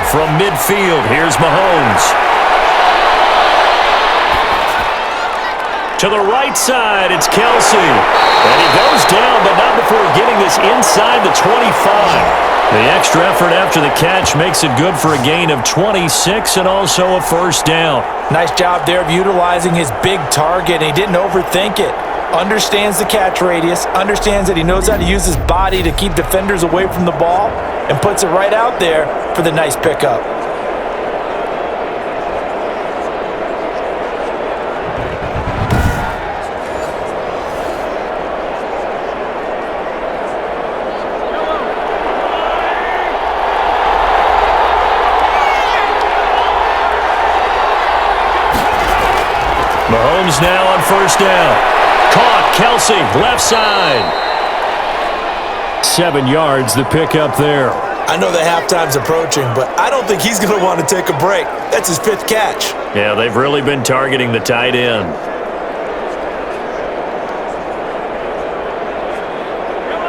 From midfield, here's Mahomes. To the right side, it's Kelsey. And he goes down, but not before getting this inside the 25. The extra effort after the catch makes it good for a gain of 26 and also a first down. Nice job there of utilizing his big target, and he didn't overthink it. Understands the catch radius, understands that he knows how to use his body to keep defenders away from the ball, and puts it right out there for the nice pickup. Mahomes now on first down. Caught. Kelsey, left side. 7 yards, the pickup there. I know the halftime's approaching, but I don't think he's going to want to take a break. That's his 5th catch. Yeah, they've really been targeting the tight end.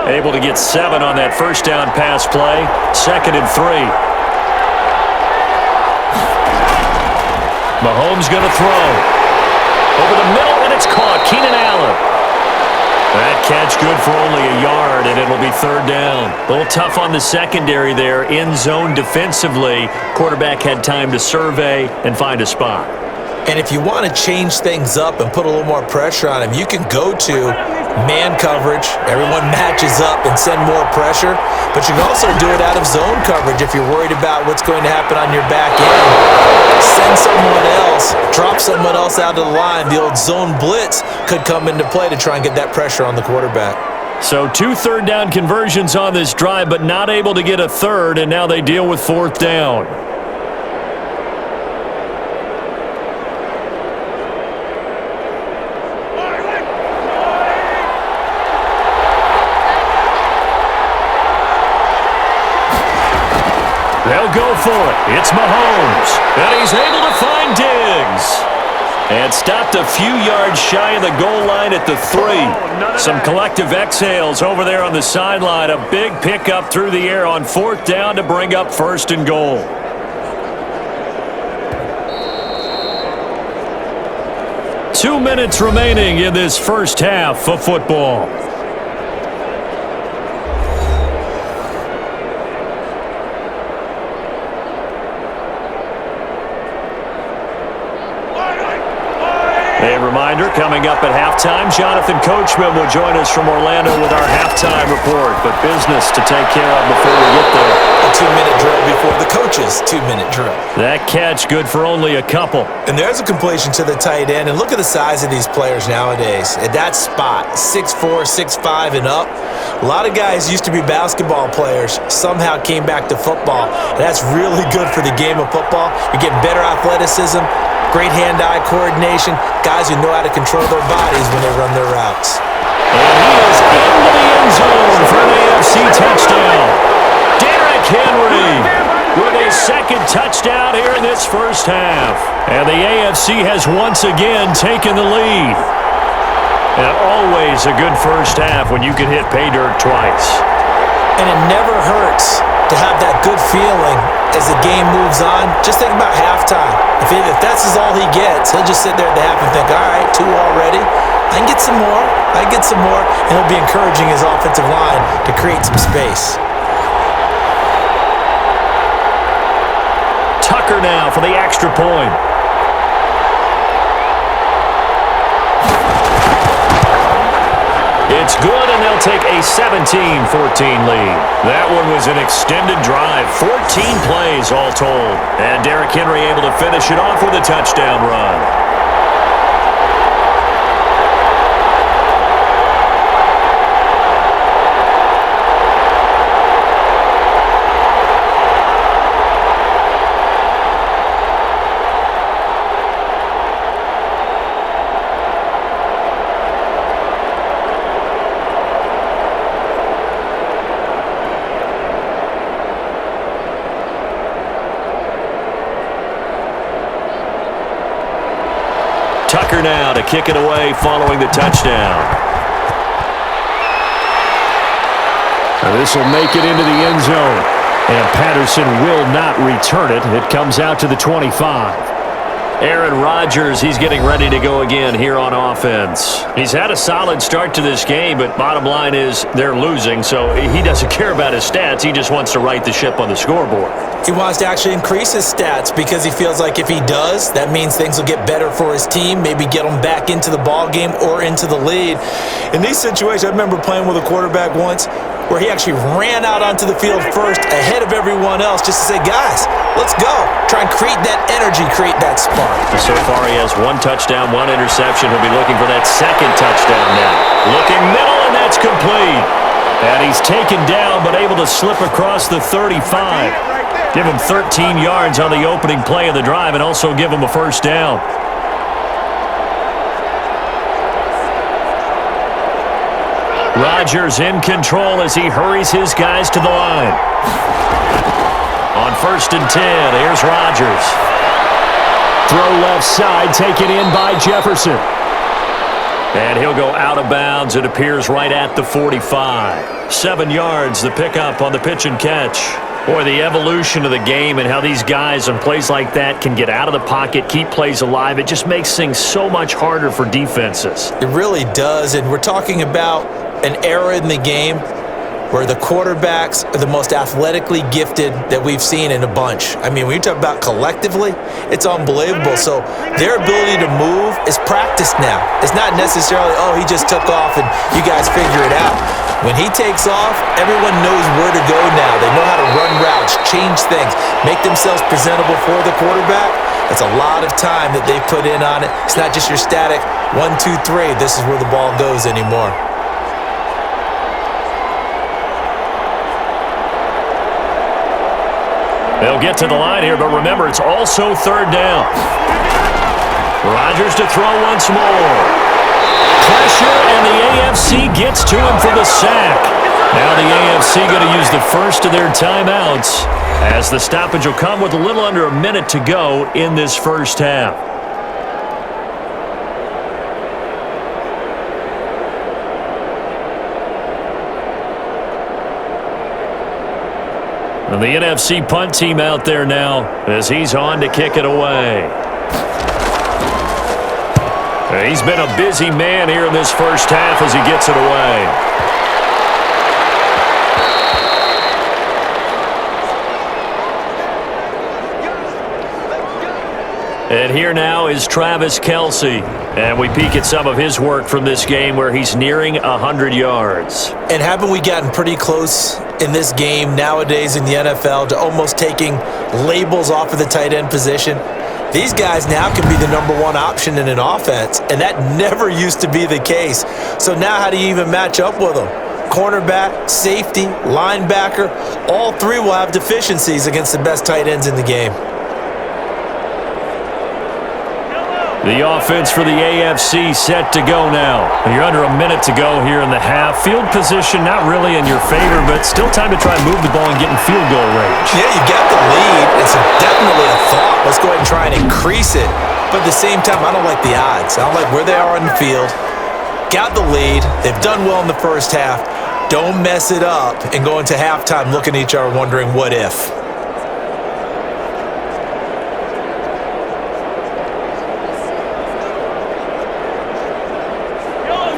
Able to get 7 on that first down pass play. 2nd and 3. Mahomes going to throw. Over the middle, and it's caught. Keenan Allen. That catch good for only a yard, and it'll be 3rd down. A little tough on the secondary there. In zone defensively. Quarterback had time to survey and find a spot. And if you want to change things up and put a little more pressure on him, you can go to man coverage. Everyone matches up and send more pressure. But you can also do it out of zone coverage if you're worried about what's going to happen on your back end. Send someone else, drop someone else out of the line. The old zone blitz could come into play to try and get that pressure on the quarterback. So 2 third-down conversions on this drive, but not able to get a third, and now they deal with 4th down. They'll go for it. It's Mahomes. And he's able to find Diggs. And stopped a few yards shy of the goal line at the 3. Some collective exhales over there on the sideline. A big pickup through the air on 4th down to bring up 1st and goal. Two minutes remaining in this first half of football. A reminder, coming up at halftime, Jonathan Coachman will join us from Orlando with our halftime report. But business to take care of before we get there. A 2-minute drill before the coach's 2-minute drill. That catch good for only a couple. And there's a completion to the tight end. And look at the size of these players nowadays. At that spot, 6'4", 6'5", and up. A lot of guys used to be basketball players, somehow came back to football. And that's really good for the game of football. You're getting better athleticism, great hand-eye coordination, guys who know how to control their bodies when they run their routes. And he is into the end zone for an AFC touchdown. Derrick Henry with his 2nd touchdown here in this first half. And the AFC has once again taken the lead. And always a good first half when you can hit pay dirt twice. And it never hurts to have that good feeling as the game moves on. Just think about halftime. If that's all he gets, he'll just sit there at the half and think, all right, 2 already. I can get some more. I can get some more. And he'll be encouraging his offensive line to create some space. Tucker now for the extra point. It's good, and they'll take a 17-14 lead. That one was an extended drive, 14 plays all told. And Derrick Henry able to finish it off with a touchdown run. Tucker now to kick it away following the touchdown. And this will make it into the end zone. And Patterson will not return it. It comes out to the 25. Aaron Rodgers, he's getting ready to go again here on offense. He's had a solid start to this game, but bottom line is they're losing, so he doesn't care about his stats. He just wants to right the ship on the scoreboard. He wants to actually increase his stats because he feels like if he does, that means things will get better for his team, maybe get him back into the ball game or into the lead. In these situations, I remember playing with a quarterback once where he actually ran out onto the field first ahead of everyone else just to say, guys, let's go. Try and create that energy, create that spark. So far, he has 1 touchdown, 1 interception. He'll be looking for that 2nd touchdown now. Looking middle, and that's complete. And he's taken down, but able to slip across the 35. Give him 13 yards on the opening play of the drive and also give him a first down. Rodgers in control as he hurries his guys to the line. On 1st and 10, here's Rodgers. Throw left side, taken in by Jefferson. And he'll go out of bounds. It appears right at the 45. 7 yards, the pickup on the pitch and catch. Boy, the evolution of the game and how these guys on plays like that can get out of the pocket, keep plays alive, it just makes things so much harder for defenses. It really does, and we're talking about an era in the game where the quarterbacks are the most athletically gifted that we've seen in a bunch. I mean, when you talk about collectively, it's unbelievable. So their ability to move is practiced now. It's not necessarily, oh, he just took off and you guys figure it out. When he takes off, everyone knows where to go now. They know how to run routes, change things, make themselves presentable for the quarterback. That's a lot of time that they put in on it. It's not just your static 1, 2, 3. This is where the ball goes anymore. They'll get to the line here, but remember, it's also 3rd down. Rodgers to throw once more. Pressure, and the AFC gets to him for the sack. Now the AFC going to use the first of their timeouts as the stoppage will come with a little under a minute to go in this first half. And the NFC punt team out there now as he's on to kick it away. He's been a busy man here in this first half as he gets it away. And here now is Travis Kelce. And we peek at some of his work from this game where he's nearing 100 yards. And haven't we gotten pretty close in this game nowadays in the NFL to almost taking labels off of the tight end position? These guys now can be the #1 option in an offense, and that never used to be the case. So now how do you even match up with them? Cornerback, safety, linebacker, all three will have deficiencies against the best tight ends in the game. The offense for the AFC set to go now. You're under a minute to go here in the half. Field position not really in your favor, but still time to try and move the ball and get in field goal range. Yeah, you got the lead. It's definitely a thought. Let's go ahead and try and increase it. But at the same time, I don't like the odds. I don't like where they are on the field. Got the lead. They've done well in the first half. Don't mess it up and go into halftime looking at each other wondering what if.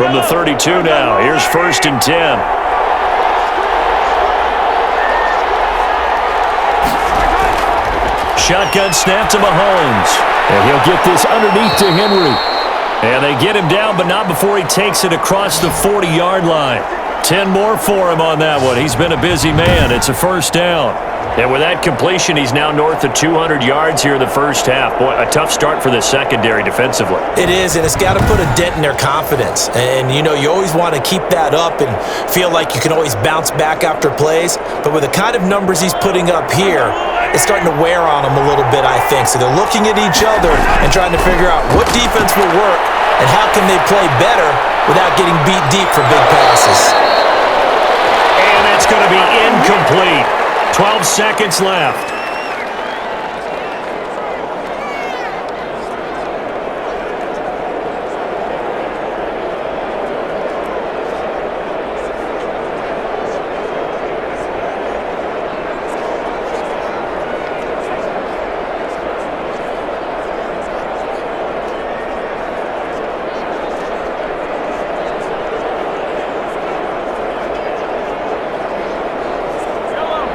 From the 32 now, here's 1st and 10. Shotgun snap to Mahomes. And he'll get this underneath to Henry. And they get him down, but not before he takes it across the 40-yard line. 10 more for him on that one. He's been a busy man. It's a 1st down. And with that completion, he's now north of 200 yards here in the first half. Boy, a tough start for the secondary defensively. It is, and it's got to put a dent in their confidence. And, you know, you always want to keep that up and feel like you can always bounce back after plays. But with the kind of numbers he's putting up here, it's starting to wear on them a little bit, I think. So they're looking at each other and trying to figure out what defense will work and how can they play better without getting beat deep for big passes. And it's going to be incomplete. 12 seconds left.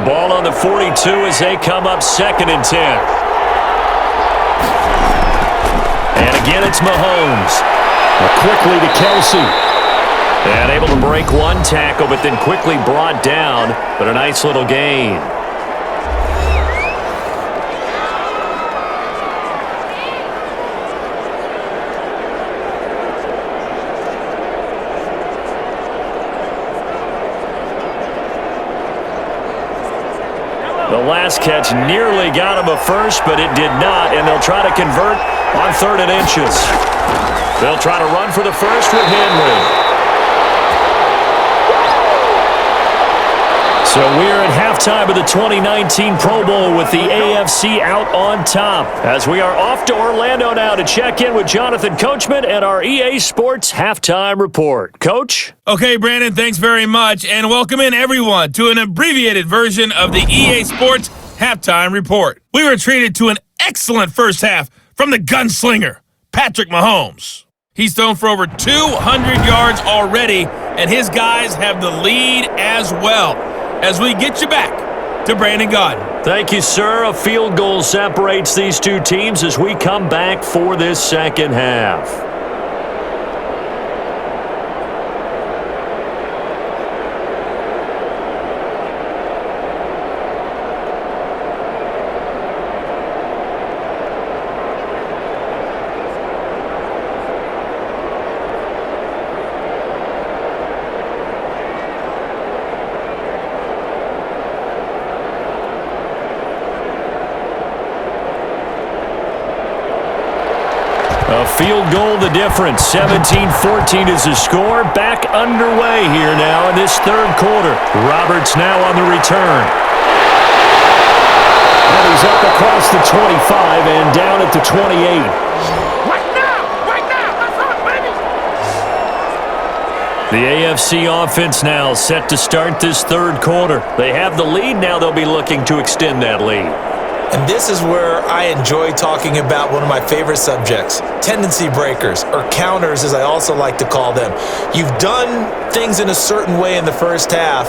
Ball on the 42 as they come up 2nd and 10. And again, it's Mahomes. Quickly to Kelce. And able to break one tackle, but then quickly brought down. But a nice little gain. The last catch nearly got him a first, but it did not, and they'll try to convert on 3rd and inches. They'll try to run for the first with Henry. So we're at halftime of the 2019 Pro Bowl with the AFC out on top, as we are off to Orlando now to check in with Jonathan Coachman and our EA Sports Halftime Report. Coach? Okay, Brandon, thanks very much, and welcome in everyone to an abbreviated version of the EA Sports Halftime Report. We were treated to an excellent first half from the gunslinger, Patrick Mahomes. He's thrown for over 200 yards already, and his guys have the lead as well. As we get you back to Brandon Gaudin. Thank you, sir. A field goal separates these two teams as we come back for this second half. A field goal the difference. 17-14 is the score. Back underway here now in this third quarter. Roberts now on the return. And he's up across the 25 and down at the 28. Right now, that's right, baby. The AFC offense now set to start this third quarter. They have the lead. Now they'll be looking to extend that lead. And this is where I enjoy talking about one of my favorite subjects, tendency breakers, or counters as I also like to call them. You've done things in a certain way in the first half,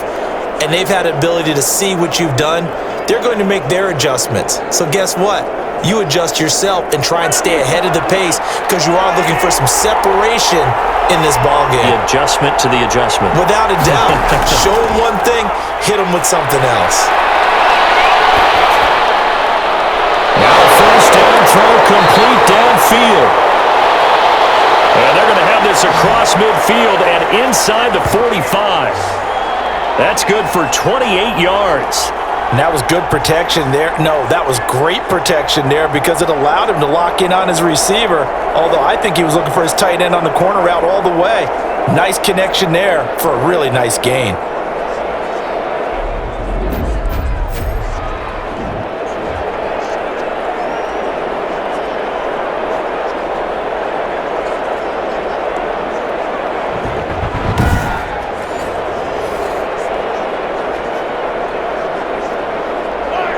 and they've had the ability to see what you've done. They're going to make their adjustments. So guess what? You adjust yourself and try and stay ahead of the pace because you are looking for some separation in this ballgame. The adjustment to the adjustment. Without a doubt. Show them one thing, hit them with something else. Now first down throw complete downfield. And they're going to have this across midfield and inside the 45. That's good for 28 yards. And that was good protection there. No, that was great protection there because it allowed him to lock in on his receiver. Although I think he was looking for his tight end on the corner route all the way. Nice connection there for a really nice gain.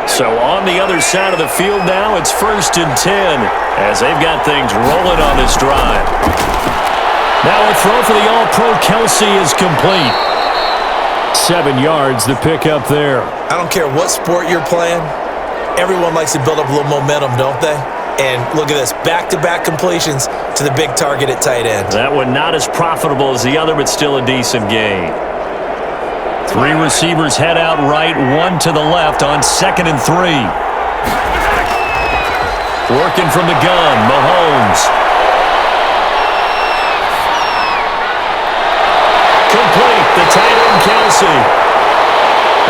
So on the other side of the field now, it's 1st and 10 as they've got things rolling on this drive. Now a throw for the All-Pro Kelsey is complete. 7 yards, the pickup there. I don't care what sport you're playing. Everyone likes to build up a little momentum, don't they? And look at this, back-to-back completions to the big target at tight end. That one not as profitable as the other, but still a decent gain. 3 receivers head out right, 1 to the left on 2nd and 3. Working from the gun, Mahomes. Complete, the tight end Kelsey.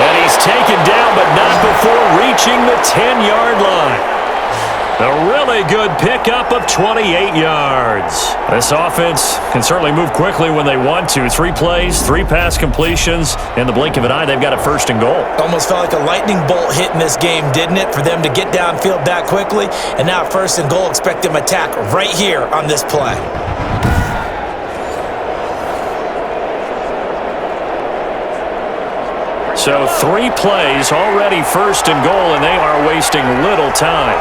And he's taken down, but not before reaching the 10-yard line. A really good pickup of 28 yards. This offense can certainly move quickly when they want to. 3 plays, 3 pass completions. In the blink of an eye, they've got a 1st and goal. Almost felt like a lightning bolt hit in this game, didn't it? For them to get downfield that quickly. And now 1st and goal, expect them to attack right here on this play. So 3 plays, already 1st and goal, and they are wasting little time.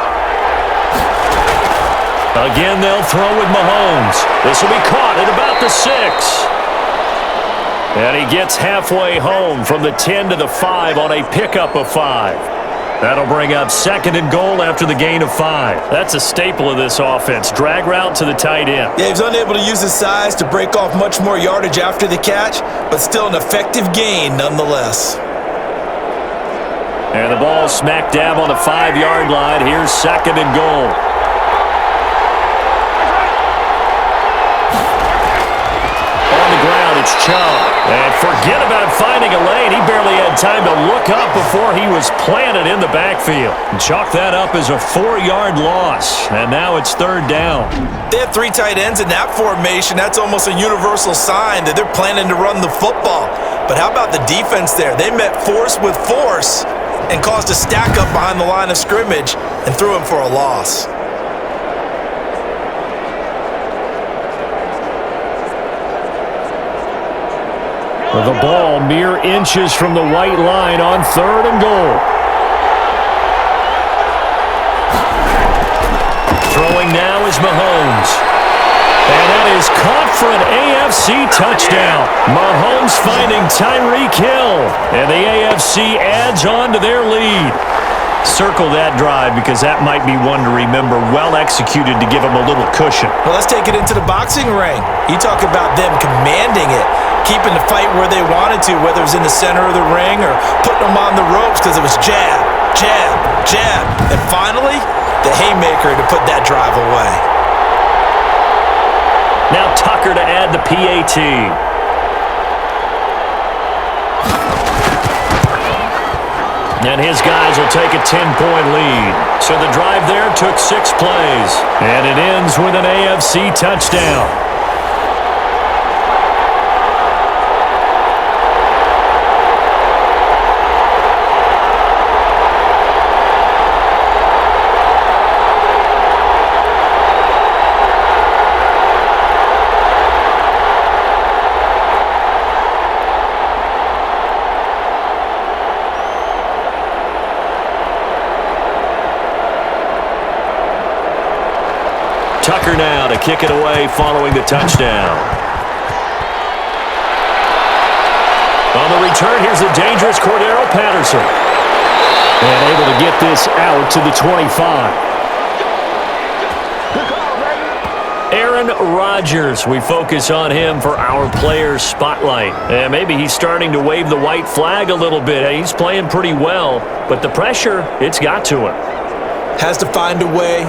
Again, they'll throw with Mahomes. This will be caught at about the 6. And he gets halfway home from the 10 to the 5 on a pickup of 5. That'll bring up 2nd and goal after the gain of 5. That's a staple of this offense. Drag route to the tight end. Yeah, he was unable to use his size to break off much more yardage after the catch, but still an effective gain nonetheless. And the ball smack dab on the 5-yard line. Here's 2nd and goal. It's Chubb. And forget about finding a lane. He barely had time to look up before he was planted in the backfield. And chalk that up as a 4-yard loss. And now it's 3rd down. They have 3 tight ends in that formation. That's almost a universal sign that they're planning to run the football. But how about the defense there? They met force with force and caused a stack up behind the line of scrimmage and threw him for a loss. With the ball mere inches from the white line on 3rd and goal. Throwing now is Mahomes. And that is caught for an AFC touchdown. Mahomes finding Tyreek Hill. And the AFC adds on to their lead. Circle that drive because that might be one to remember. Well executed to give him a little cushion. Well, let's take it into the boxing ring. You talk about them commanding it, keeping the fight where they wanted to, whether it was in the center of the ring or putting them on the ropes because it was jab, jab, jab. And finally, the haymaker to put that drive away. Now Tucker to add the PAT. And his guys will take a 10-point lead. So the drive there took 6 plays. And it ends with an AFC touchdown. Tucker now to kick it away following the touchdown. On the return, here's the dangerous Cordero Patterson. And able to get this out to the 25. Aaron Rodgers, we focus on him for our Players Spotlight. And maybe he's starting to wave the white flag a little bit. He's playing pretty well, but the pressure, it's got to him. Has to find a way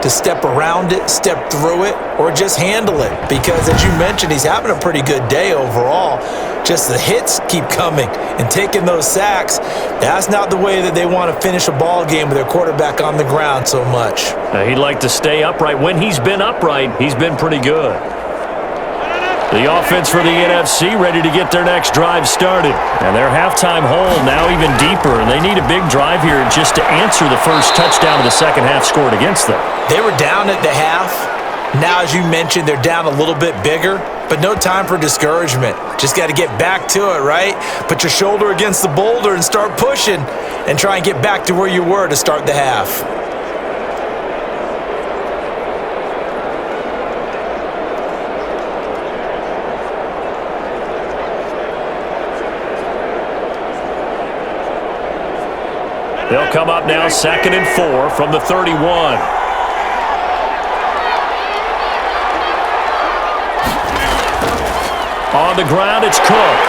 to step around it, step through it, or just handle it. Because as you mentioned, he's having a pretty good day overall. Just the hits keep coming and taking those sacks. That's not the way that they want to finish a ball game with their quarterback on the ground so much. He'd like to stay upright. When he's been upright, he's been pretty good. The offense for the NFC ready to get their next drive started. And their halftime hole now even deeper. And they need a big drive here just to answer the first touchdown of the second half scored against them. They were down at the half. Now, as you mentioned, they're down a little bit bigger. But no time for discouragement. Just got to get back to it, right? Put your shoulder against the boulder and start pushing. And try and get back to where you were to start the half. They'll come up now 2nd and 4 from the 31. On the ground, it's Cook.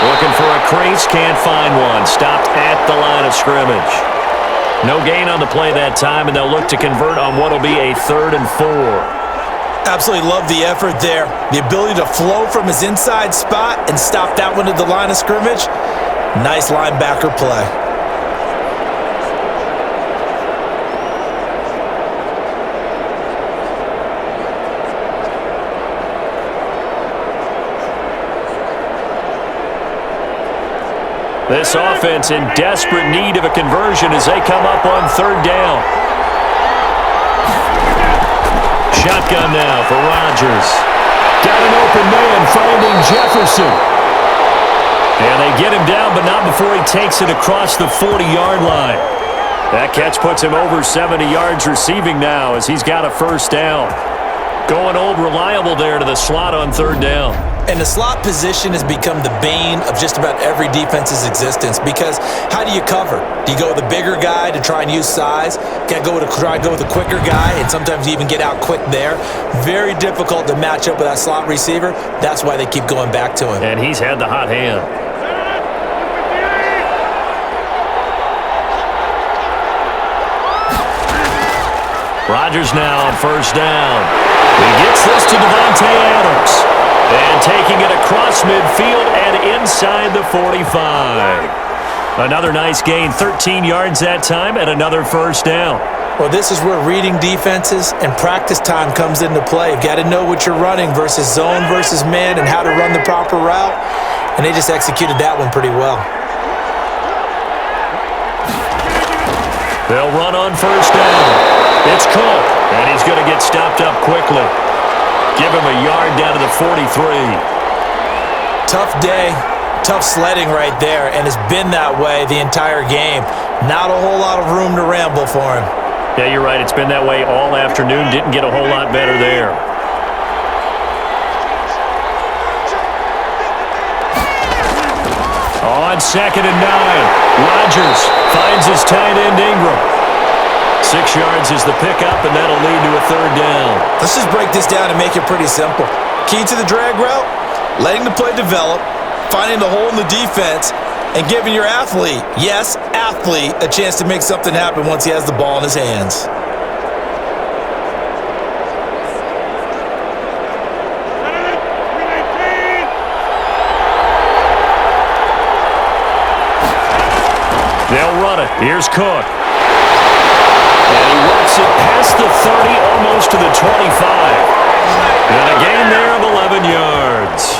Looking for a crease, can't find one. Stopped at the line of scrimmage. No gain on the play that time, and they'll look to convert on what will be a 3rd and 4. Absolutely love the effort there. The ability to flow from his inside spot and stop that one at the line of scrimmage. Nice linebacker play. This offense in desperate need of a conversion as they come up on 3rd down. Shotgun now for Rodgers. Got an open man finding Jefferson. And they get him down, but not before he takes it across the 40-yard line. That catch puts him over 70 yards receiving now as he's got a 1st down. Going old reliable there to the slot on 3rd down. And the slot position has become the bane of just about every defense's existence because how do you cover? Do you go with a bigger guy to try and use size? Try to go with a quicker guy, and sometimes you even get out quick there. Very difficult to match up with that slot receiver. That's why they keep going back to him. And he's had the hot hand. Rodgers now on 1st down. He gets this to Devontae Adams. And taking it across midfield and inside the 45. Another nice gain, 13 yards that time, and another 1st down. Well, this is where reading defenses and practice time comes into play. You've got to know what you're running versus zone versus man and how to run the proper route. and they just executed that one pretty well. They'll run on first down. It's Cook, and he's going to get stopped up quickly. Give him a yard down to the 43. Tough day, tough sledding right there, and it's been that way the entire game. Not a whole lot of room to ramble for him. Yeah, you're right. It's been that way all afternoon. Didn't get a whole lot better there. On 2nd and 9, Rodgers finds his tight end Ingram. 6 yards is the pickup, and that'll lead to a 3rd down. Let's just break this down and make it pretty simple. Key to the drag route, letting the play develop, finding the hole in the defense, and giving your athlete, yes, athlete, a chance to make something happen once he has the ball in his hands. They'll run it. Here's Cook. And he works it past the 30, almost to the 25. And a gain there of 11 yards.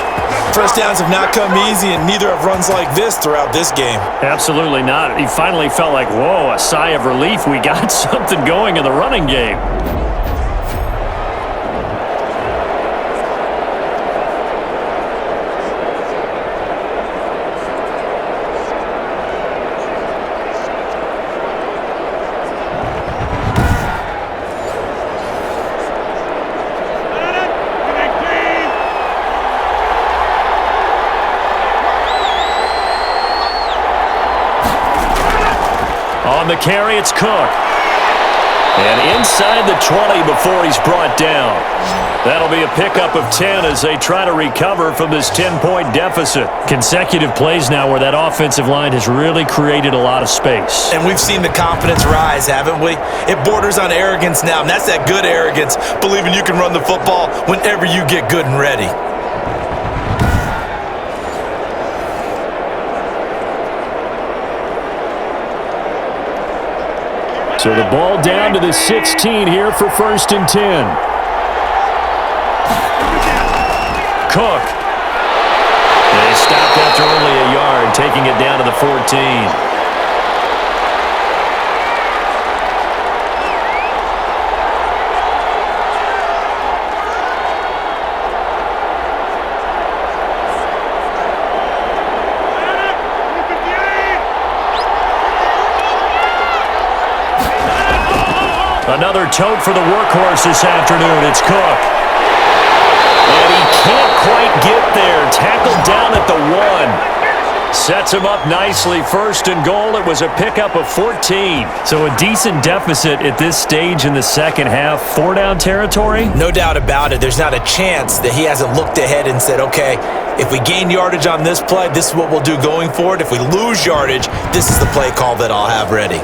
First downs have not come easy, and neither have runs like this throughout this game. Absolutely not. He finally felt like, whoa, a sigh of relief. We got something going in the running game. On the carry, it's Cook. And inside the 20 before he's brought down. That'll be a pickup of 10 as they try to recover from this 10-point deficit. Consecutive plays now where that offensive line has really created a lot of space. And we've seen the confidence rise, haven't we? It borders on arrogance now, and that's that good arrogance, believing you can run the football whenever you get good and ready. So the ball down to the 16 here for 1st and 10. Cook. They stopped after only a yard, taking it down to the 14. Another tote for the workhorse this afternoon. It's Cook. And he can't quite get there. Tackled down at the 1. Sets him up nicely. 1st and goal. It was a pickup of 14. So a decent deficit at this stage in the second half. 4-down territory? No doubt about it. There's not a chance that he hasn't looked ahead and said, okay, if we gain yardage on this play, this is what we'll do going forward. If we lose yardage, this is the play call that I'll have ready.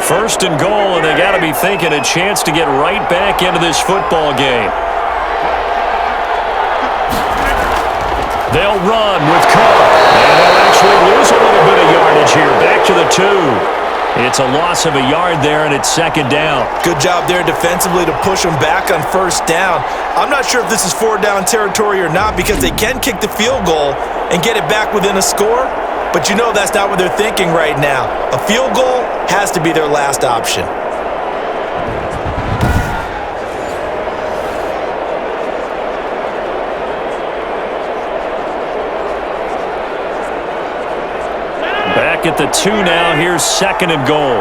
1st and goal, and they got to be thinking a chance to get right back into this football game. They'll run with Cook, and they'll actually lose a little bit of yardage here. Back to the 2. It's a loss of a yard there, and it's 2nd down. Good job there defensively to push them back on 1st down. I'm not sure if this is 4-down territory or not because they can kick the field goal and get it back within a score. But you know that's not what they're thinking right now. A field goal has to be their last option. Back at the 2 now. Here's 2nd and goal.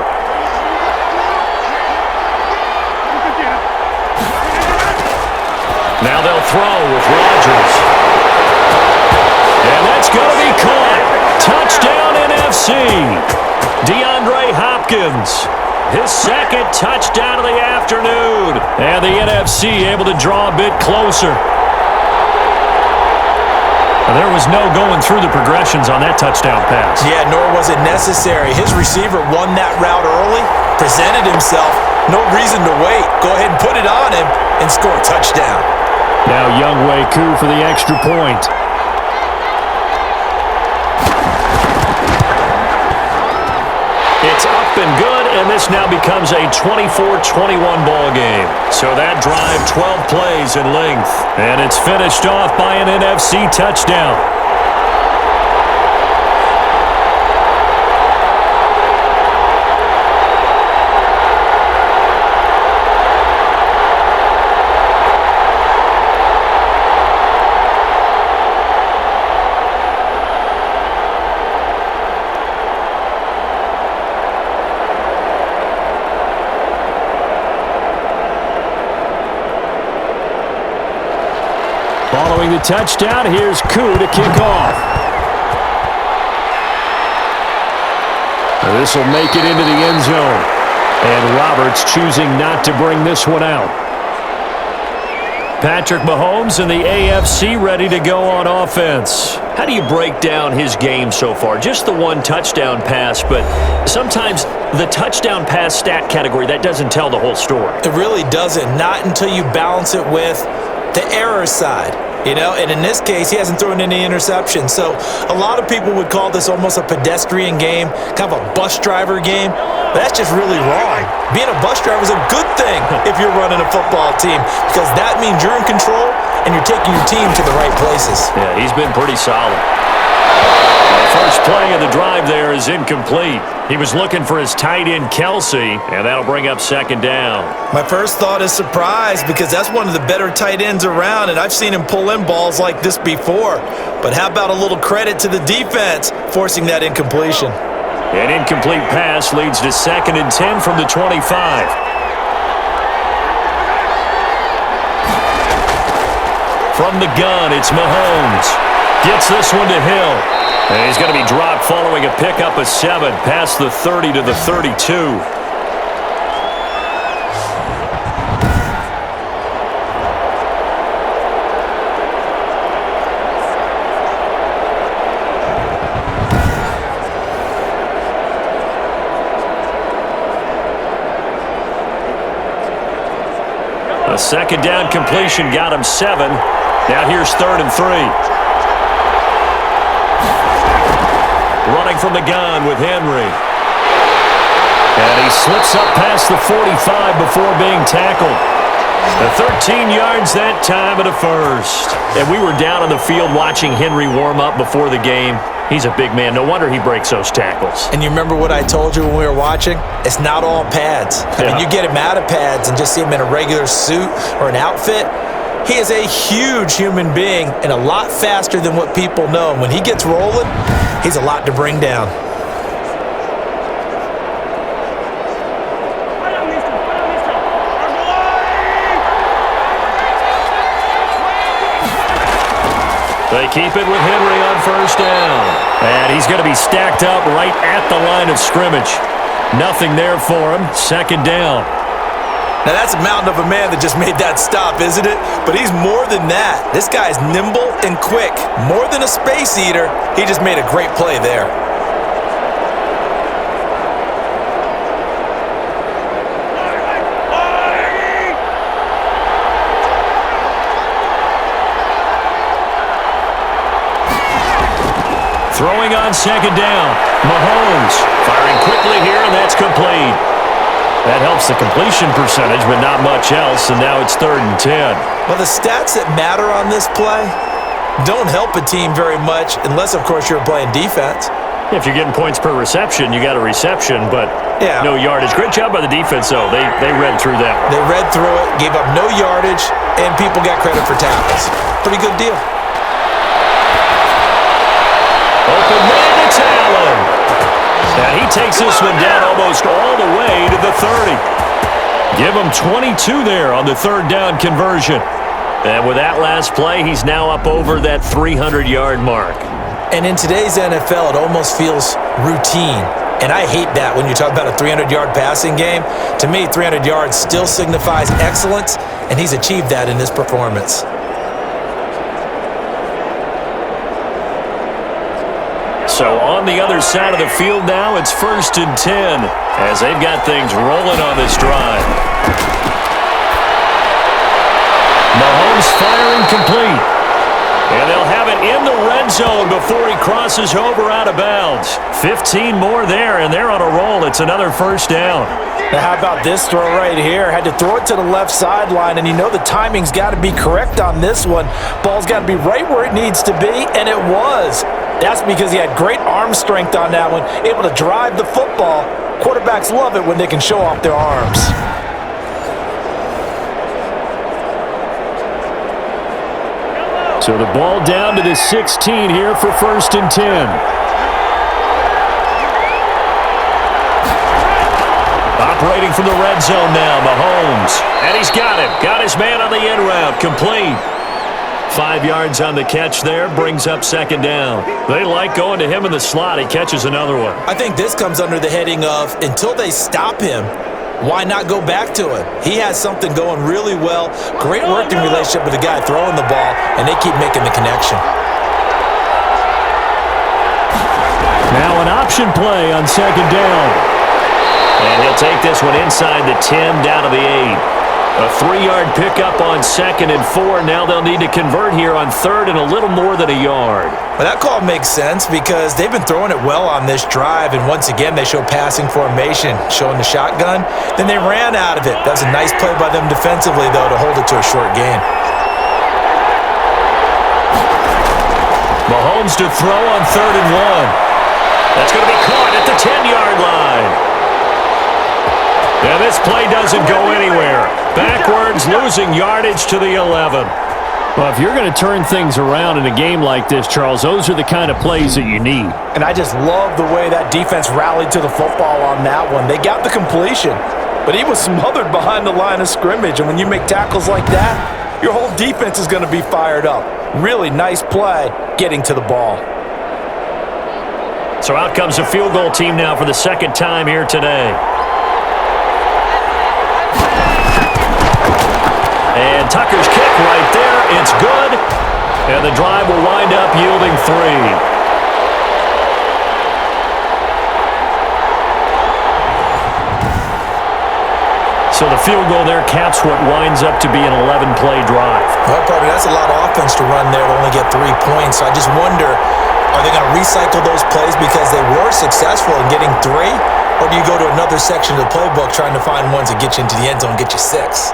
Now they'll throw with Rodgers. And that's going to be caught. Touchdown NFC. DeAndre Hopkins. His 2nd touchdown of the afternoon. And the NFC able to draw a bit closer. There was no going through the progressions on that touchdown pass. Yeah, nor was it necessary. His receiver won that route early, presented himself. No reason to wait. Go ahead and put it on him and score a touchdown. Now Younghoe Koo for the extra point. It's up up and good, and this now becomes a 24-21 ball game. So that drive, 12 plays in length, and it's finished off by an NFC touchdown. Following the touchdown, here's Koo to kick off. This will make it into the end zone. And Roberts choosing not to bring this one out. Patrick Mahomes in the AFC ready to go on offense. How do you break down his game so far? Just the one touchdown pass, but sometimes the touchdown pass stat category, that doesn't tell the whole story. It really doesn't. Not until you balance it with the error side. You know, and in this case, he hasn't thrown any interceptions. So a lot of people would call this almost a pedestrian game, kind of a bus driver game. But that's just really wrong. Being a bus driver is a good thing if you're running a football team, because that means you're in control and you're taking your team to the right places. Yeah, he's been pretty solid. The first play of the drive there is incomplete. He was looking for his tight end, Kelsey, and that'll bring up second down. My first thought is surprise, because that's one of the better tight ends around, and I've seen him pull in balls like this before. But how about a little credit to the defense forcing that incompletion? An incomplete pass leads to 2nd and 10 from the 25. From the gun, it's Mahomes. Gets this one to Hill. And he's going to be dropped following a pickup of 7 past the 30 to the 32. A second down completion got him 7. Now here's 3rd and 3. Running from the gun with Henry. And he slips up past the 45 before being tackled. The 13 yards that time at a first. And we were down on the field watching Henry warm up before the game. He's a big man. No wonder he breaks those tackles. And you remember what I told you when we were watching? It's not all pads. I mean, you get him out of pads and just see him in a regular suit or an outfit. He is a huge human being and a lot faster than what people know. And when he gets rolling, he's a lot to bring down. They keep it with Henry on first down. And he's going to be stacked up right at the line of scrimmage. Nothing there for him. 2nd down. Now, that's a mountain of a man that just made that stop, isn't it? But he's more than that. This guy's nimble and quick. More than a space eater. He just made a great play there. Throwing on 2nd down. Mahomes firing quickly here, and that's complete. That helps the completion percentage, but not much else, and now it's 3rd and 10. Well, the stats that matter on this play don't help a team very much unless, of course, you're playing defense. If you're getting points per reception, you got a reception, but no yardage. Great job by the defense, though. They read through that one. They read through it, gave up no yardage, and people got credit for tackles. Pretty good deal. Open man, it's Allen. And he takes this one down almost all the way to the 30. Give him 22 there on the 3rd down conversion. And with that last play, he's now up over that 300-yard mark. And in today's NFL, it almost feels routine. And I hate that when you talk about a 300-yard passing game. To me, 300 yards still signifies excellence, and he's achieved that in this performance. So on the other side of the field now, it's 1st and 10 as they've got things rolling on this drive. Mahomes firing complete. And they'll have it in the red zone before he crosses over out of bounds. 15 more there, and they're on a roll. It's another first down. Now, how about this throw right here? Had to throw it to the left sideline, and you know the timing's got to be correct on this one. Ball's got to be right where it needs to be, and it was. That's because he had great arm strength on that one, able to drive the football. Quarterbacks love it when they can show off their arms. So the ball down to the 16 here for 1st and 10. Operating from the red zone now, Mahomes. And he's got him. Got his man on the in route. Complete. 5 yards on the catch there. Brings up 2nd down. They like going to him in the slot. He catches another one. I think this comes under the heading of until they stop him, why not go back to him? He has something going really well. Great working relationship with the guy throwing the ball, and they keep making the connection. Now an option play on 2nd down. And he'll take this one inside the 10 down to the 8. A 3-yard pickup on 2nd and 4. Now they'll need to convert here on 3rd and a little more than a yard. Well, that call makes sense because they've been throwing it well on this drive, and once again they show passing formation, showing the shotgun. Then they ran out of it. That was a nice play by them defensively, though, to hold it to a short gain. Mahomes to throw on 3rd and 1. That's going to be caught at the 10-yard line. And this play doesn't go anywhere. Backwards, losing yardage to the 11. Well, if you're going to turn things around in a game like this, Charles, those are the kind of plays that you need. And I just love the way that defense rallied to the football on that one. They got the completion, but he was smothered behind the line of scrimmage. And when you make tackles like that, your whole defense is going to be fired up. Really nice play getting to the ball. So out comes a field goal team now for the 2nd time here today. And Tucker's kick right there. It's good. And the drive will wind up yielding 3. So the field goal there caps what winds up to be an 11-play drive. Well, partner, that's a lot of offense to run there to only get 3 points. So I just wonder, are they going to recycle those plays because they were successful in getting 3? Or do you go to another section of the playbook trying to find ones that get you into the end zone and get you 6?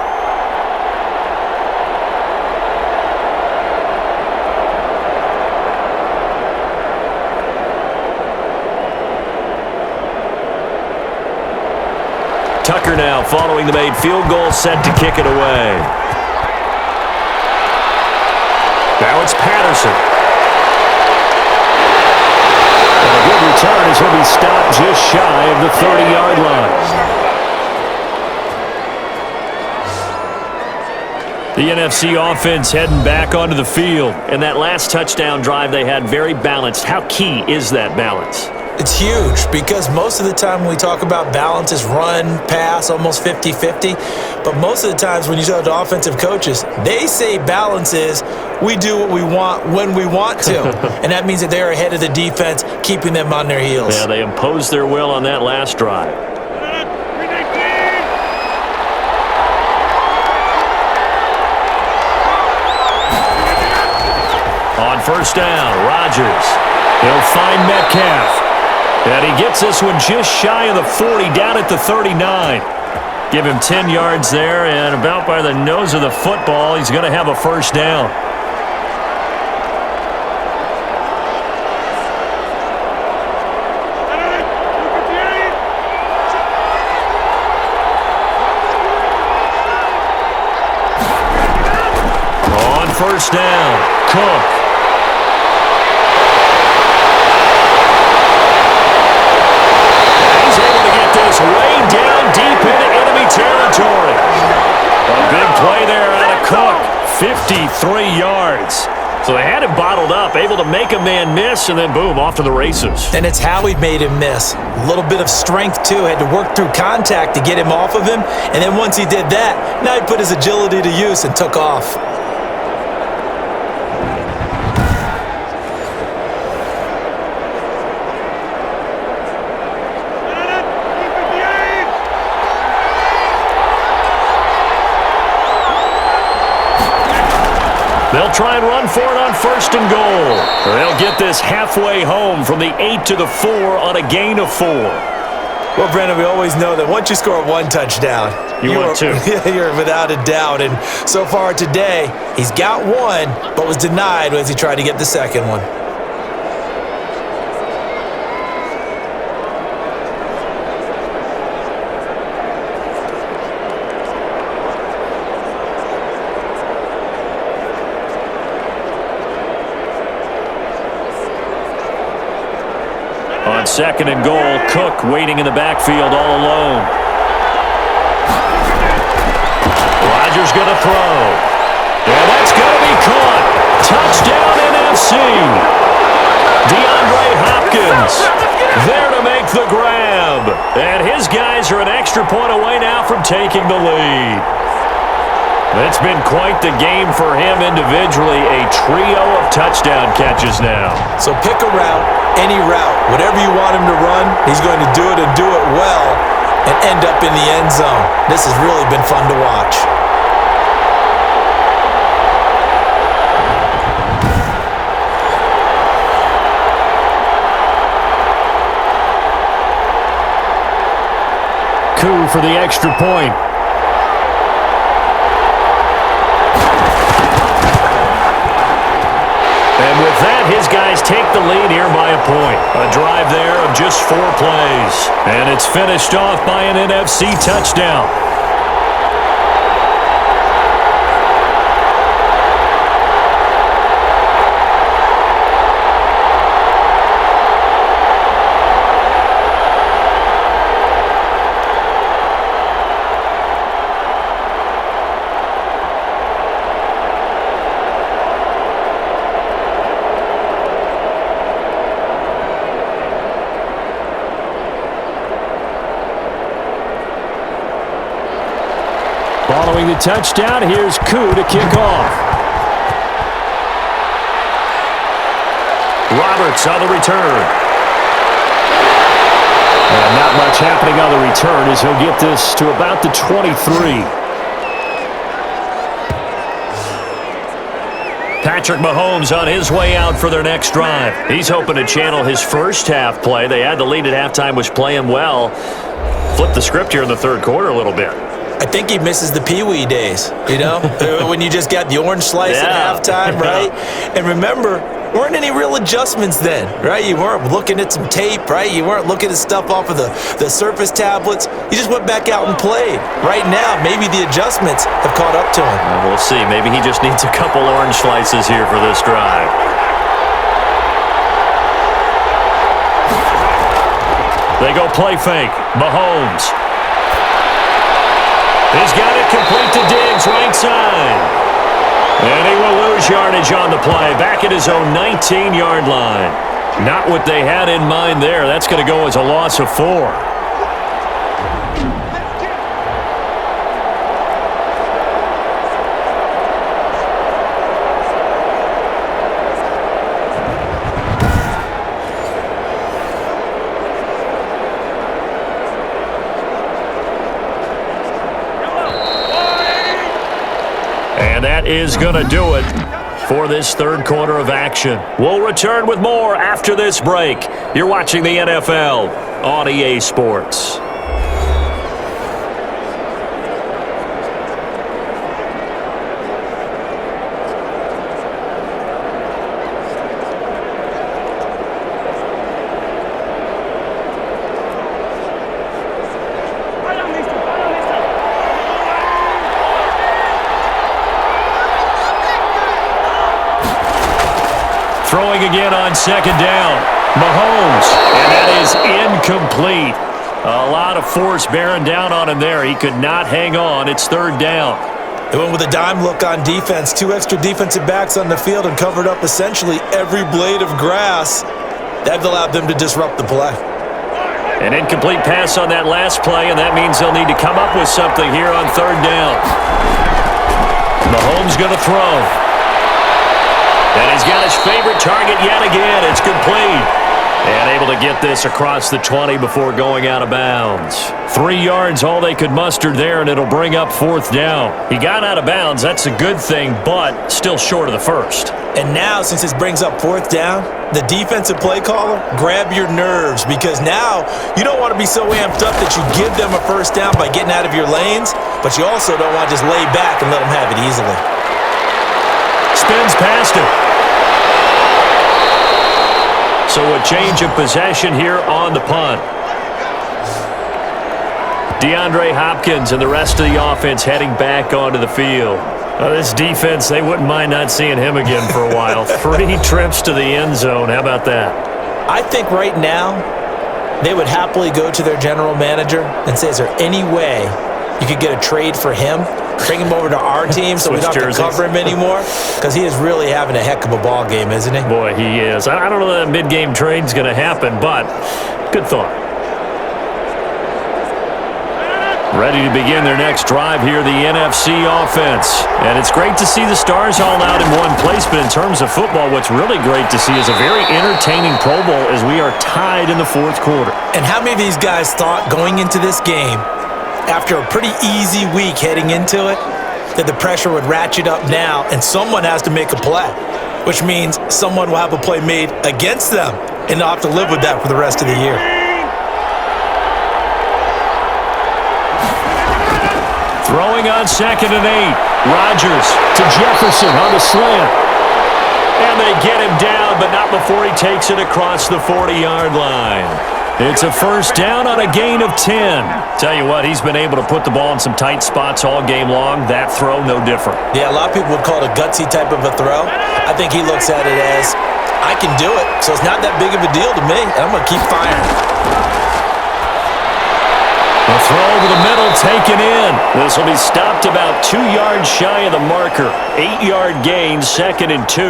Tucker now following the made field goal, set to kick it away. Now it's Patterson. And a good return as he'll be stopped just shy of the 30-yard line. The NFC offense heading back onto the field. And that last touchdown drive they had very balanced. How key is that balance? It's huge because most of the time when we talk about balance is run, pass, almost 50-50. But most of the times when you talk to offensive coaches, they say balance is we do what we want when we want to. And that means that they're ahead of the defense, keeping them on their heels. Yeah, they imposed their will on that last drive. On 1st down, Rodgers. He'll find Metcalf. And he gets this one just shy of the 40, down at the 39. Give him 10 yards there, and about by the nose of the football, he's going to have a 1st down. On 1st down, Cook. Way down deep into enemy territory. A big play there out of Cook. 53 yards. So they had him bottled up, able to make a man miss, and then boom, off to the races. And it's how he made him miss. A little bit of strength, too. Had to work through contact to get him off of him. And then once he did that, now he put his agility to use and took off. They'll they'll try and run for it on 1st and goal. They'll get this halfway home from the 8 to the 4 on a gain of 4. Well, Brandon, we always know that once you score one touchdown, you're without a doubt. And so far today, he's got one, but was denied as he tried to get the second one. On 2nd and goal, Cook waiting in the backfield all alone. Rodgers going to throw. And that's going to be caught. Touchdown NFC. DeAndre Hopkins there to make the grab. And his guys are an extra point away now from taking the lead. It's been quite the game for him individually. A trio of touchdown catches now. So pick a route, any route. Whatever you want him to run, he's going to do it and do it well and end up in the end zone. This has really been fun to watch. Coup for the extra point. And with that, his guys take the lead here by a point. A drive there of just 4 plays. And it's finished off by an NFC touchdown. Following the touchdown, here's Koo to kick off. Roberts on the return. And not much happening on the return as he'll get this to about the 23. Patrick Mahomes on his way out for their next drive. He's hoping to channel his first half play. They had the lead at halftime, was playing well. Flip the script here in the third quarter a little bit. I think he misses the Pee-wee days, you know, when you just got the orange slice at halftime, right? And remember, weren't any real adjustments then, right? You weren't looking at some tape, right? You weren't looking at stuff off of the Surface tablets. You just went back out and played. Right now, maybe the adjustments have caught up to him. Well, we'll see. Maybe he just needs a couple orange slices here for this drive. They go play fake. Mahomes. He's got it complete to Diggs, right side. And he will lose yardage on the play, back at his own 19-yard line. Not what they had in mind there. That's going to go as a loss of 4. And that is going to do it for this third quarter of action. We'll return with more after this break. You're watching the NFL on EA Sports. Throwing again on second down. Mahomes, and that is incomplete. A lot of force bearing down on him there. He could not hang on. It's third down. They went with a dime look on defense. 2 extra defensive backs on the field and covered up essentially every blade of grass. That allowed them to disrupt the play. An incomplete pass on that last play, and that means they'll need to come up with something here on third down. Mahomes going to throw. And he's got his favorite target yet again. It's complete. And able to get this across the 20 before going out of bounds. 3 yards, all they could muster there, and it'll bring up 4th down. He got out of bounds. That's a good thing, but still short of the first. And now, since this brings up 4th down, the defensive play caller, grab your nerves, because now you don't want to be so amped up that you give them a first down by getting out of your lanes, but you also don't want to just lay back and let them have it easily. Spins past him. So a change of possession here on the punt. DeAndre Hopkins and the rest of the offense heading back onto the field. This defense, they wouldn't mind not seeing him again for a while. 3 trips to the end zone. How about that? I think right now they would happily go to their general manager and say, is there any way you could get a trade for him? Bring him over to our team so we don't have to cover him anymore? Because he is really having a heck of a ball game, isn't he? Boy, he is. I don't know that mid-game trade's going to happen, but good thought. Ready to begin their next drive here, the NFC offense. And it's great to see the stars all out in one place, but in terms of football, what's really great to see is a very entertaining Pro Bowl as we are tied in the 4th quarter. And how many of these guys thought going into this game, after a pretty easy week heading into it, that the pressure would ratchet up now and someone has to make a play, which means someone will have a play made against them and they'll have to live with that for the rest of the year. Throwing on 2nd and 8. Rodgers To Jefferson on the slant. And they get him down, but not before he takes it across the 40-yard line. It's a first down on a gain of 10. Tell you what, he's been able to put the ball in some tight spots all game long. That throw, no different. Yeah, a lot of people would call it a gutsy type of a throw. I think he looks at it as, I can do it, so it's not that big of a deal to me, and I'm going to keep firing. The throw over the middle taken in. This will be stopped about 2 yards shy of the marker. 8-yard gain, 2nd and 2.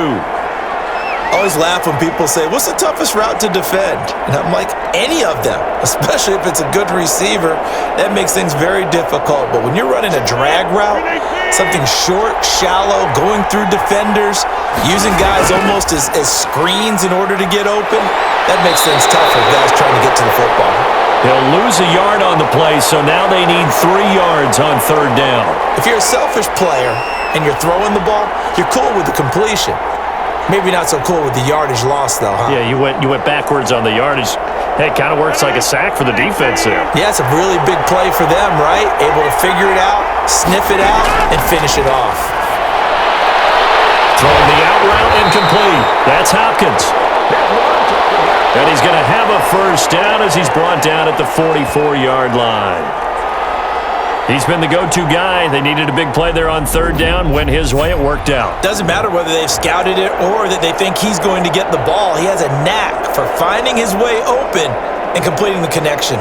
I always laugh when people say, what's the toughest route to defend? And I'm like, any of them, especially if it's a good receiver. That makes things very difficult. But when you're running a drag route, something short, shallow, going through defenders, using guys almost as screens in order to get open, that makes things tough for guys trying to get to the football. They'll lose a yard on the play, so now they need 3 yards on 3rd down. If you're a selfish player and you're throwing the ball, you're cool with the completion. Maybe not so cool with the yardage loss, though, huh? Yeah, you went backwards on the yardage. Hey, it kind of works like a sack for the defense there. Yeah, it's a really big play for them, right? Able to figure it out, sniff it out, and finish it off. Throwing the out route incomplete. That's Hopkins. And he's going to have a first down as he's brought down at the 44-yard line. He's been the go-to guy. They needed a big play there on 3rd down. Went his way. It worked out. Doesn't matter whether they've scouted it or that they think he's going to get the ball. He has a knack for finding his way open and completing the connection.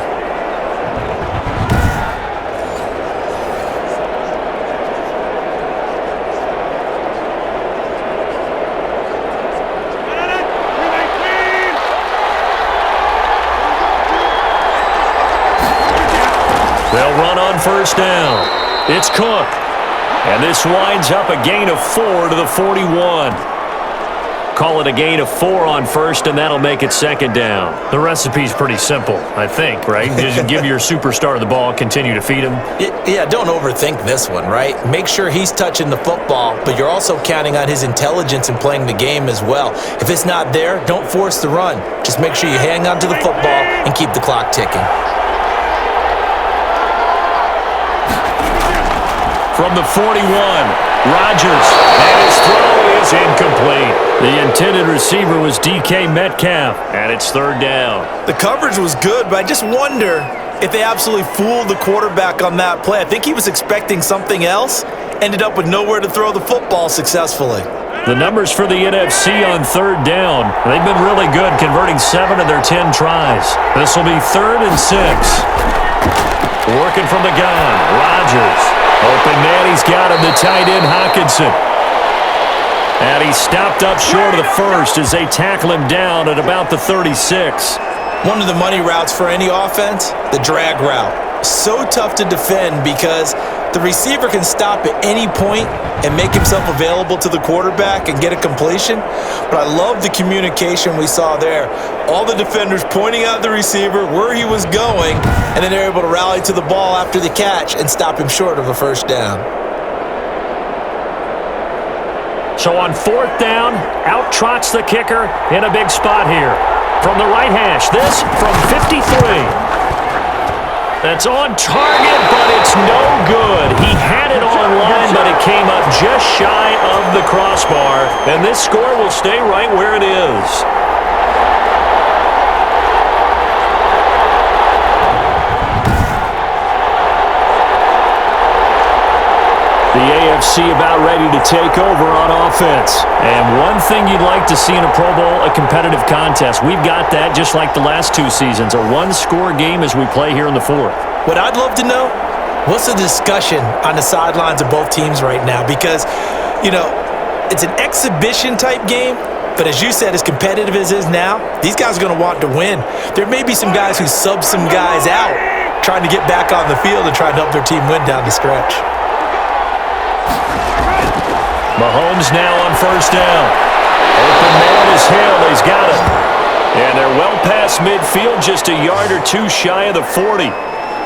They'll run on 1st down. It's Cook. And this winds up a gain of 4 to the 41. Call it a gain of 4 on 1st, and that'll make it 2nd down. The recipe's pretty simple, I think, right? Just give your superstar the ball, continue to feed him. Yeah, don't overthink this one, right? Make sure he's touching the football, but you're also counting on his intelligence in playing the game as well. If it's not there, don't force the run. Just make sure you hang on to the football and keep the clock ticking. From the 41, Rodgers, and his throw is incomplete. The intended receiver was DK Metcalf, and it's 3rd down. The coverage was good, but I just wonder if they absolutely fooled the quarterback on that play. I think he was expecting something else, ended up with nowhere to throw the football successfully. The numbers for the NFC on 3rd down, they've been really good, converting 7 of their 10 tries. This will be 3rd and 6. Working from the gun, Rodgers. Open man, he's got him, the tight end, Hockenson. And he's stopped up short of the first as they tackle him down at about the 36. One of the money routes for any offense, the drag route. So tough to defend because The receiver can stop at any point and make himself available to the quarterback and get a completion. But I love the communication we saw there. All the defenders pointing out the receiver, where he was going, and then they're able to rally to the ball after the catch and stop him short of a first down. So on fourth down, out trots the kicker in a big spot here. From the right hash, this from 53. That's on target, but it's no good. He had it on line, but it came up just shy of the crossbar. And this score will stay right where it is. The AFC about ready to take over on offense. And one thing you'd like to see in a Pro Bowl, a competitive contest. We've got that just like the last two seasons, a one-score game as we play here in the fourth. What I'd love to know, what's the discussion on the sidelines of both teams right now? Because, you know, it's an exhibition-type game, but as you said, as competitive as it is now, these guys are going to want to win. There may be some guys who sub some guys out, trying to get back on the field and trying to help their team win down the stretch. Mahomes now on first down. Open man is Hill. He's got it. And they're well past midfield, just a yard or two shy of the 40.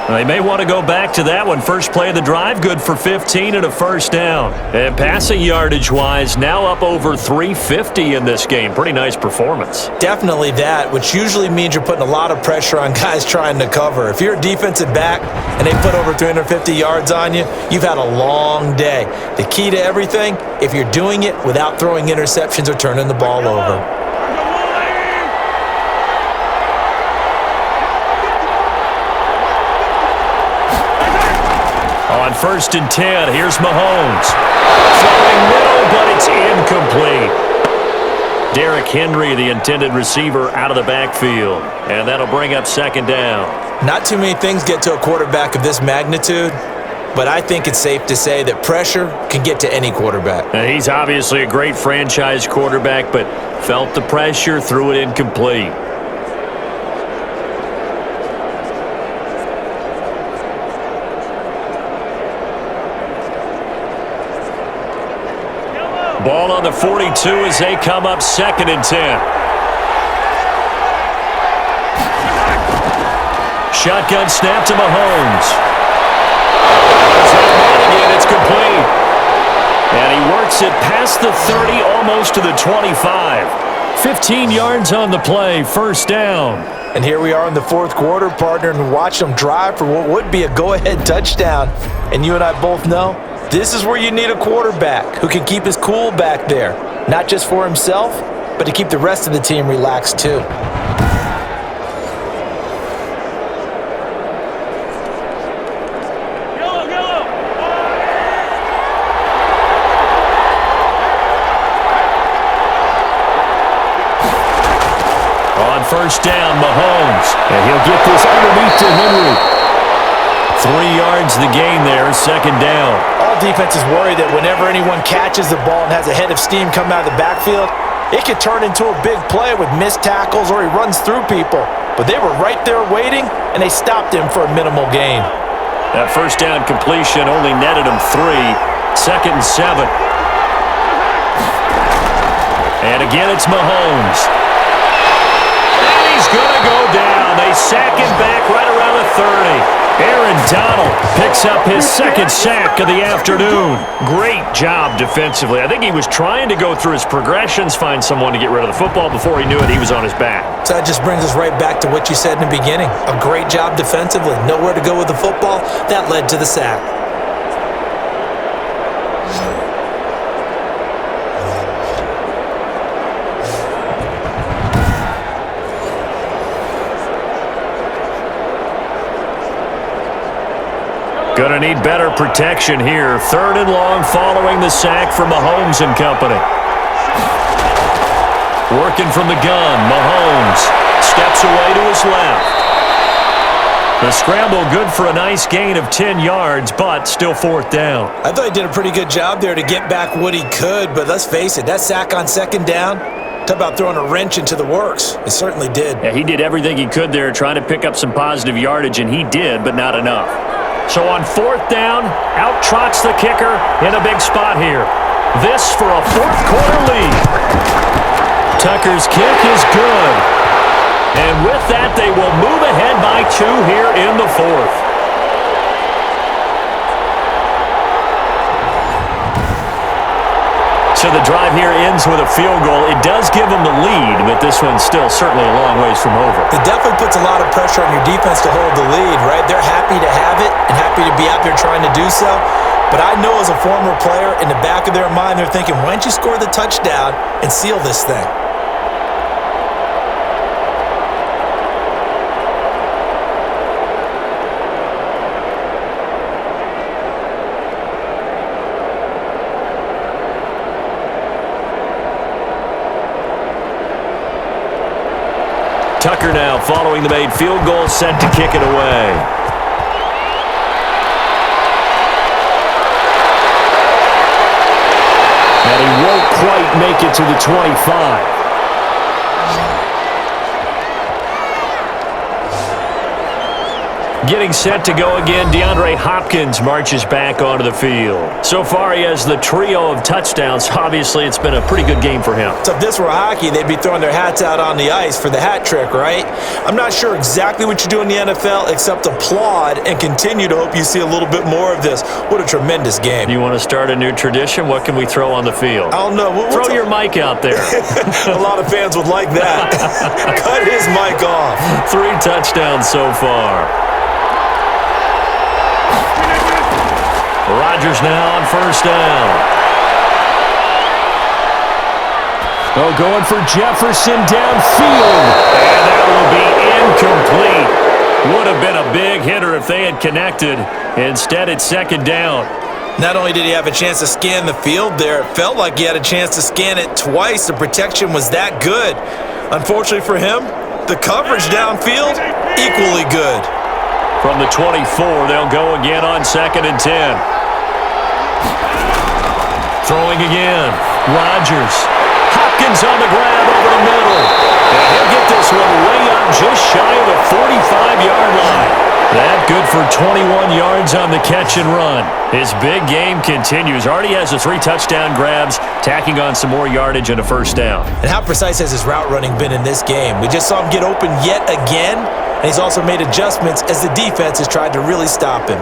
They may want to go back to that one. First play of the drive, good for 15 and a first down. And passing yardage-wise, now up over 350 in this game. Pretty nice performance. Definitely that, which usually means you're putting a lot of pressure on guys trying to cover. If you're a defensive back and they put over 350 yards on you, you've had a long day. The key to everything, if you're doing it without throwing interceptions or turning the ball over. On first and 10, here's Mahomes. Throwing middle, but it's incomplete. Derrick Henry, the intended receiver, out of the backfield. And that'll bring up second down. Not too many things get to a quarterback of this magnitude, but I think it's safe to say that pressure can get to any quarterback. Now, he's obviously a great franchise quarterback, but felt the pressure, threw it incomplete. Ball on the 42 as they come up second and 10. Shotgun snap to Mahomes. It's complete. And he works it past the 30, almost to the 25. 15 yards on the play, first down. And here we are in the fourth quarter, partner, and watch them drive for what would be a go-ahead touchdown. And you and I both know, this is where you need a quarterback who can keep his cool back there, not just for himself, but to keep the rest of the team relaxed too. On first down, Mahomes. And he'll get this underneath to Henry. 3 yards the gain there, second down. All defenses worry that whenever anyone catches the ball and has a head of steam come out of the backfield, it could turn into a big play with missed tackles or he runs through people. But they were right there waiting, and they stopped him for a minimal gain. That first down completion only netted him 3. Second and 7. And again, it's Mahomes. And he's going to go down. They sack him back right around the 30. Aaron Donald picks up his second sack of the afternoon. Great job defensively. I think he was trying to go through his progressions, find someone to get rid of the football. Before he knew it, he was on his back. So that just brings us right back to what you said in the beginning. A great job defensively. Nowhere to go with the football. That led to the sack. Gonna need better protection here. Third and long following the sack from Mahomes and company. Working from the gun, Mahomes steps away to his left. The scramble good for a nice gain of 10 yards, but still fourth down. I thought he did a pretty good job there to get back what he could, but let's face it, that sack on second down, talk about throwing a wrench into the works. It certainly did. Yeah, he did everything he could there trying to pick up some positive yardage, and he did, but not enough. So on fourth down, out trots the kicker in a big spot here. This for a fourth quarter lead. Tucker's kick is good. And with that, they will move ahead by 2 here in the fourth. So the drive here ends with a field goal. It does give them the lead, but this one's still certainly a long ways from over. It definitely puts a lot of pressure on your defense to hold the lead, right? They're happy to have it and happy to be out there trying to do so. But I know as a former player, in the back of their mind, they're thinking, why don't you score the touchdown and seal this thing? Tucker now following the made field goal, set to kick it away. And he won't quite make it to the 25. Getting set to go again, DeAndre Hopkins marches back onto the field. So far, he has the trio of touchdowns. Obviously, it's been a pretty good game for him. So if this were hockey, they'd be throwing their hats out on the ice for the hat trick, right? I'm not sure exactly what you do in the NFL except applaud and continue to hope you see a little bit more of this. What a tremendous game. You want to start a new tradition? What can we throw on the field? I don't know. Throw your mic out there. A lot of fans would like that. Cut his mic off. 3 touchdowns so far. Rodgers now on first down. Oh, going for Jefferson downfield. And that will be incomplete. Would have been a big hitter if they had connected. Instead, it's second down. Not only did he have a chance to scan the field there, it felt like he had a chance to scan it twice. The protection was that good. Unfortunately for him, the coverage downfield, equally good. From the 24, they'll go again on 2nd and 10. Throwing again. Rodgers. Hopkins on the grab over the middle. And he'll get this one way up just shy of the 45-yard line. That good for 21 yards on the catch and run. His big game continues. Already has the 3 touchdown grabs, tacking on some more yardage and a first down. And how precise has his route running been in this game? We just saw him get open yet again, and he's also made adjustments as the defense has tried to really stop him.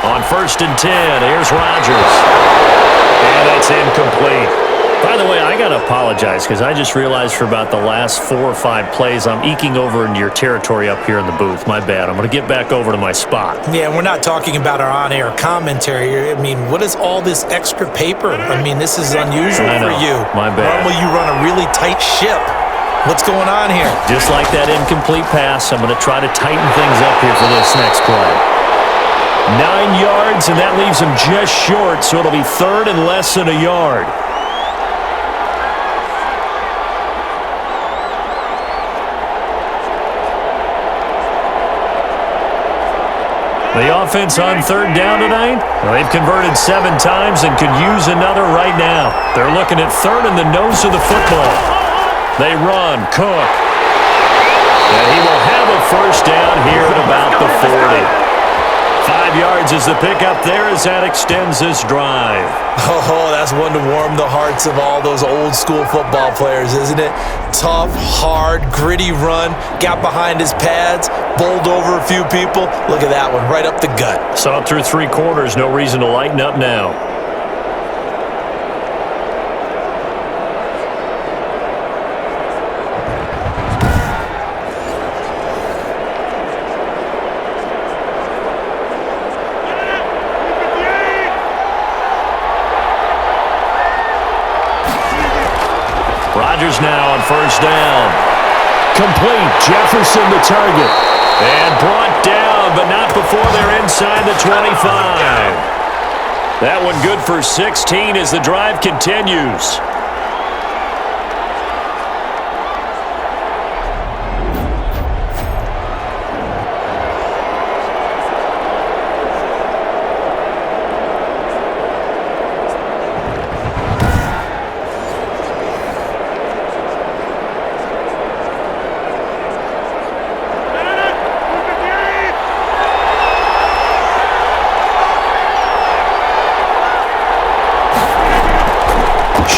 On 1st and 10, here's Rodgers. And that's incomplete. By the way, I got to apologize because I just realized for about the last 4 or 5 plays, I'm eking over into your territory up here in the booth. My bad. I'm going to get back over to my spot. Yeah, we're not talking about our on-air commentary. I mean, what is all this extra paper? I mean, this is unusual for you. My bad. Normally you run a really tight ship. What's going on here? Just like that incomplete pass, I'm going to try to tighten things up here for this next play. 9 yards, and that leaves him just short, so it'll be 3rd and less than a yard. The offense on 3rd down tonight, well, they've converted 7 times and could use another right now. They're looking at 3rd and the nose of the football. They run, Cook. And he will have a first down here at about the 40. 5 yards is the pickup there as that extends this drive. Oh, that's one to warm the hearts of all those old school football players, isn't it? Tough, hard, gritty run, got behind his pads, bowled over a few people. Look at that one, right up the gut. Saw it through 3 quarters, no reason to lighten up now. Rodgers now on first down. Complete. Jefferson the target. And brought down, but not before they're inside the 25. That one good for 16 as the drive continues.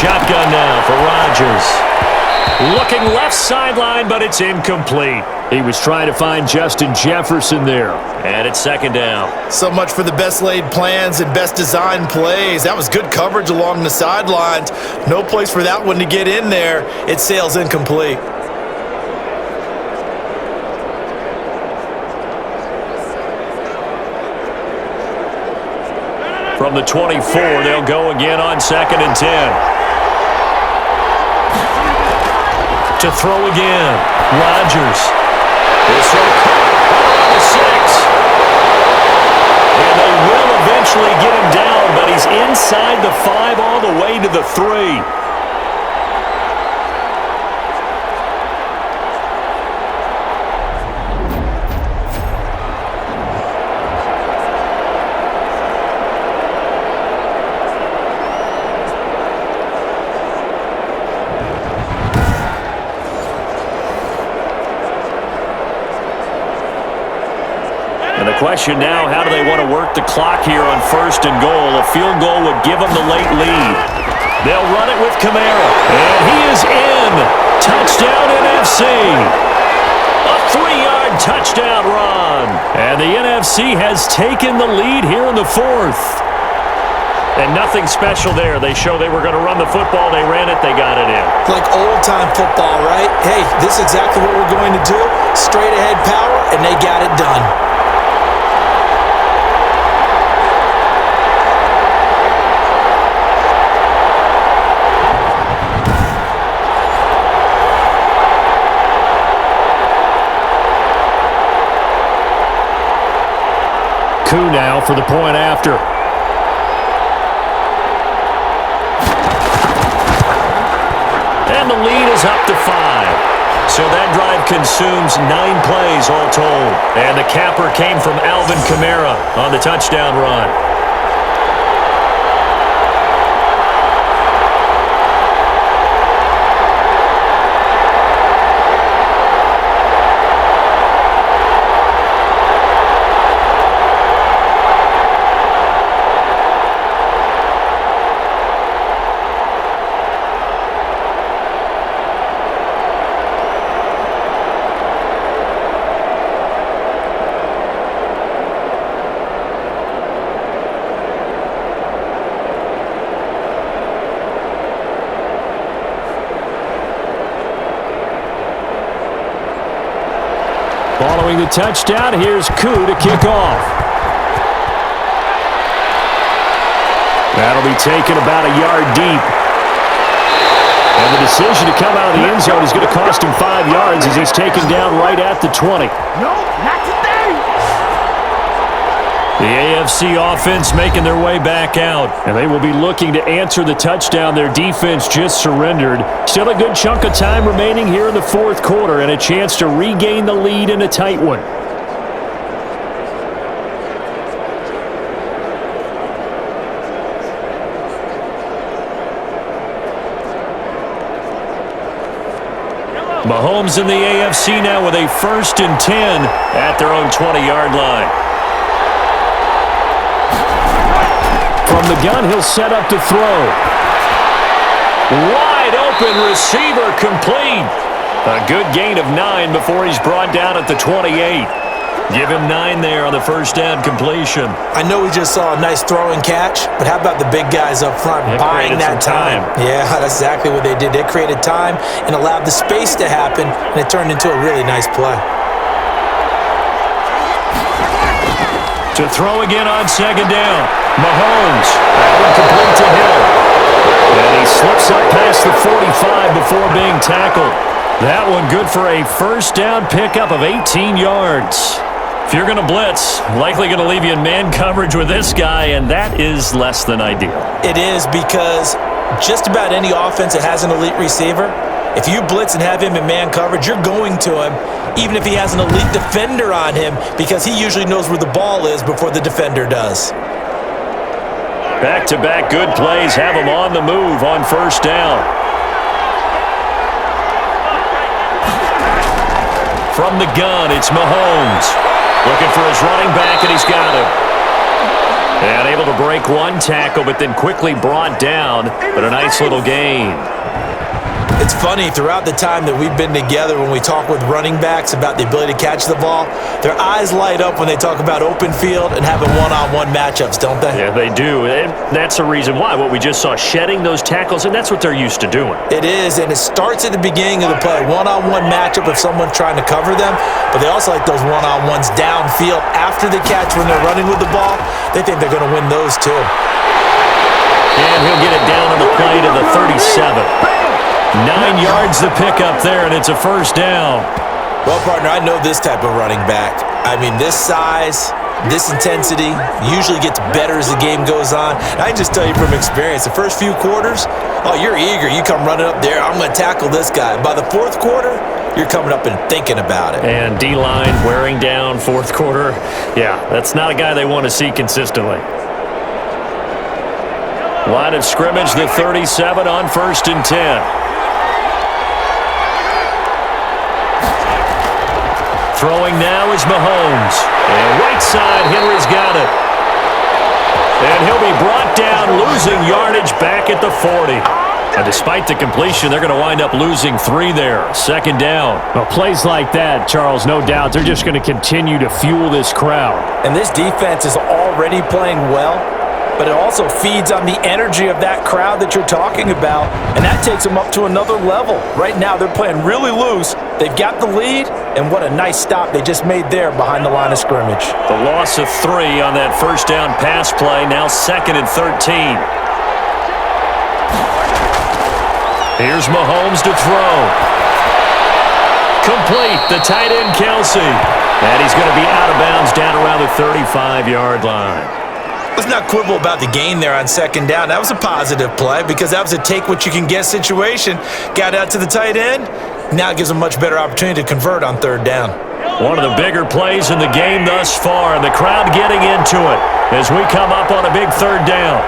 shotgun now for Rodgers. Looking left sideline, but it's incomplete. He was trying to find Justin Jefferson there. And it's second down. So much for the best laid plans and best designed plays. That was good coverage along the sidelines. No place for that one to get in there. It sails incomplete. From the 24, they'll go again on 2nd and 10. To throw again, Rodgers. This will on the 6. And they will eventually get him down, but he's inside the 5 all the way to the 3. Question now, how do they want to work the clock here on 1st and goal? A field goal would give them the late lead. They'll run it with Kamara. And he is in. Touchdown NFC. A 3-yard touchdown run. And the NFC has taken the lead here in the 4th. And nothing special there. They show they were going to run the football. They ran it. They got it in. Like old-time football, right? Hey, this is exactly what we're going to do. Straight ahead power, and they got it done. Now for the point after. And the lead is up to 5. So that drive consumes 9 plays all told. And the capper came from Alvin Kamara on the touchdown run. Following the touchdown, here's Koo to kick off. That'll be taken about a yard deep. And the decision to come out of the end zone is going to cost him 5 yards as he's taken down right at the 20. No, not today. The AFC offense making their way back out. And they will be looking to answer the touchdown their defense just surrendered. Still a good chunk of time remaining here in the 4th quarter and a chance to regain the lead in a tight one. Mahomes in the AFC now with a 1st and 10 at their own 20-yard line. From the gun, he'll set up to throw. Wide open receiver complete. A good gain of 9 before he's brought down at the 28. Give him 9 there on the 1st down completion. I know we just saw a nice throw and catch, but how about the big guys up front buying that time? Yeah, that's exactly what they did. They created time and allowed the space to happen, and it turned into a really nice play. To throw again on 2nd down. Mahomes. That one complete to him. And he slips up past the 45 before being tackled. That one good for a 1st down pickup of 18 yards. If you're going to blitz, likely going to leave you in man coverage with this guy, and that is less than ideal. It is, because just about any offense that has an elite receiver, if you blitz and have him in man coverage, you're going to him, even if he has an elite defender on him, because he usually knows where the ball is before the defender does. Back-to-back good plays have him on the move on 1st down. From the gun, it's Mahomes. Looking for his running back, and he's got him. And able to break one tackle, but then quickly brought down. But a nice little gain. It's funny, throughout the time that we've been together, when we talk with running backs about the ability to catch the ball, their eyes light up when they talk about open field and having one-on-one matchups, don't they? Yeah, they do. And that's the reason why. What we just saw, shedding those tackles, and that's what they're used to doing. It is, and it starts at the beginning of the play. One-on-one matchup if someone's trying to cover them, but they also like those one-on-ones downfield after the catch when they're running with the ball. They think they're going to win those too. And he'll get it down on the play to the 37. 9 yards to pick up there, and it's a first down. Well, partner, I know this type of running back. I mean, this size, this intensity usually gets better as the game goes on. And I can just tell you from experience, the first few quarters, oh, you're eager. You come running up there, I'm going to tackle this guy. By the fourth quarter, you're coming up and thinking about it. And D-line wearing down fourth quarter. Yeah, that's not a guy they want to see consistently. Line of scrimmage, the 37 on 1st and 10. Throwing now is Mahomes. And right side, Henry's got it. And he'll be brought down, losing yardage back at the 40. And despite the completion, they're going to wind up losing 3 there. 2nd down. Well, plays like that, Charles, no doubt, they're just going to continue to fuel this crowd. And this defense is already playing well, but it also feeds on the energy of that crowd that you're talking about, and that takes them up to another level. Right now, they're playing really loose. They've got the lead, and what a nice stop they just made there behind the line of scrimmage. The loss of 3 on that first down pass play, now 2nd and 13. Here's Mahomes to throw. Complete, the tight end Kelsey. And he's going to be out of bounds down around the 35-yard line. Let's not quibble about the gain there on 2nd down. That was a positive play because that was a take-what-you-can-get situation. Got out to the tight end. Now it gives them a much better opportunity to convert on 3rd down. One of the bigger plays in the game thus far, and the crowd getting into it as we come up on a big 3rd down.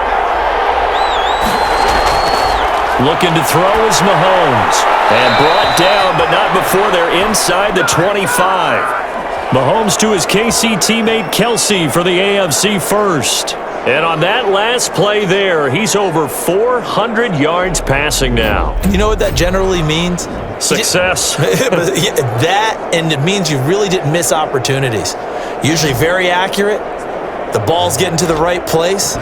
Looking to throw is Mahomes. And brought down, but not before they're inside the 25. Mahomes to his KC teammate Kelsey for the AFC first. And on that last play there, he's over 400 yards passing now. You know what that generally means? Success. That, and it means you really didn't miss opportunities. Usually very accurate. The ball's getting to the right place.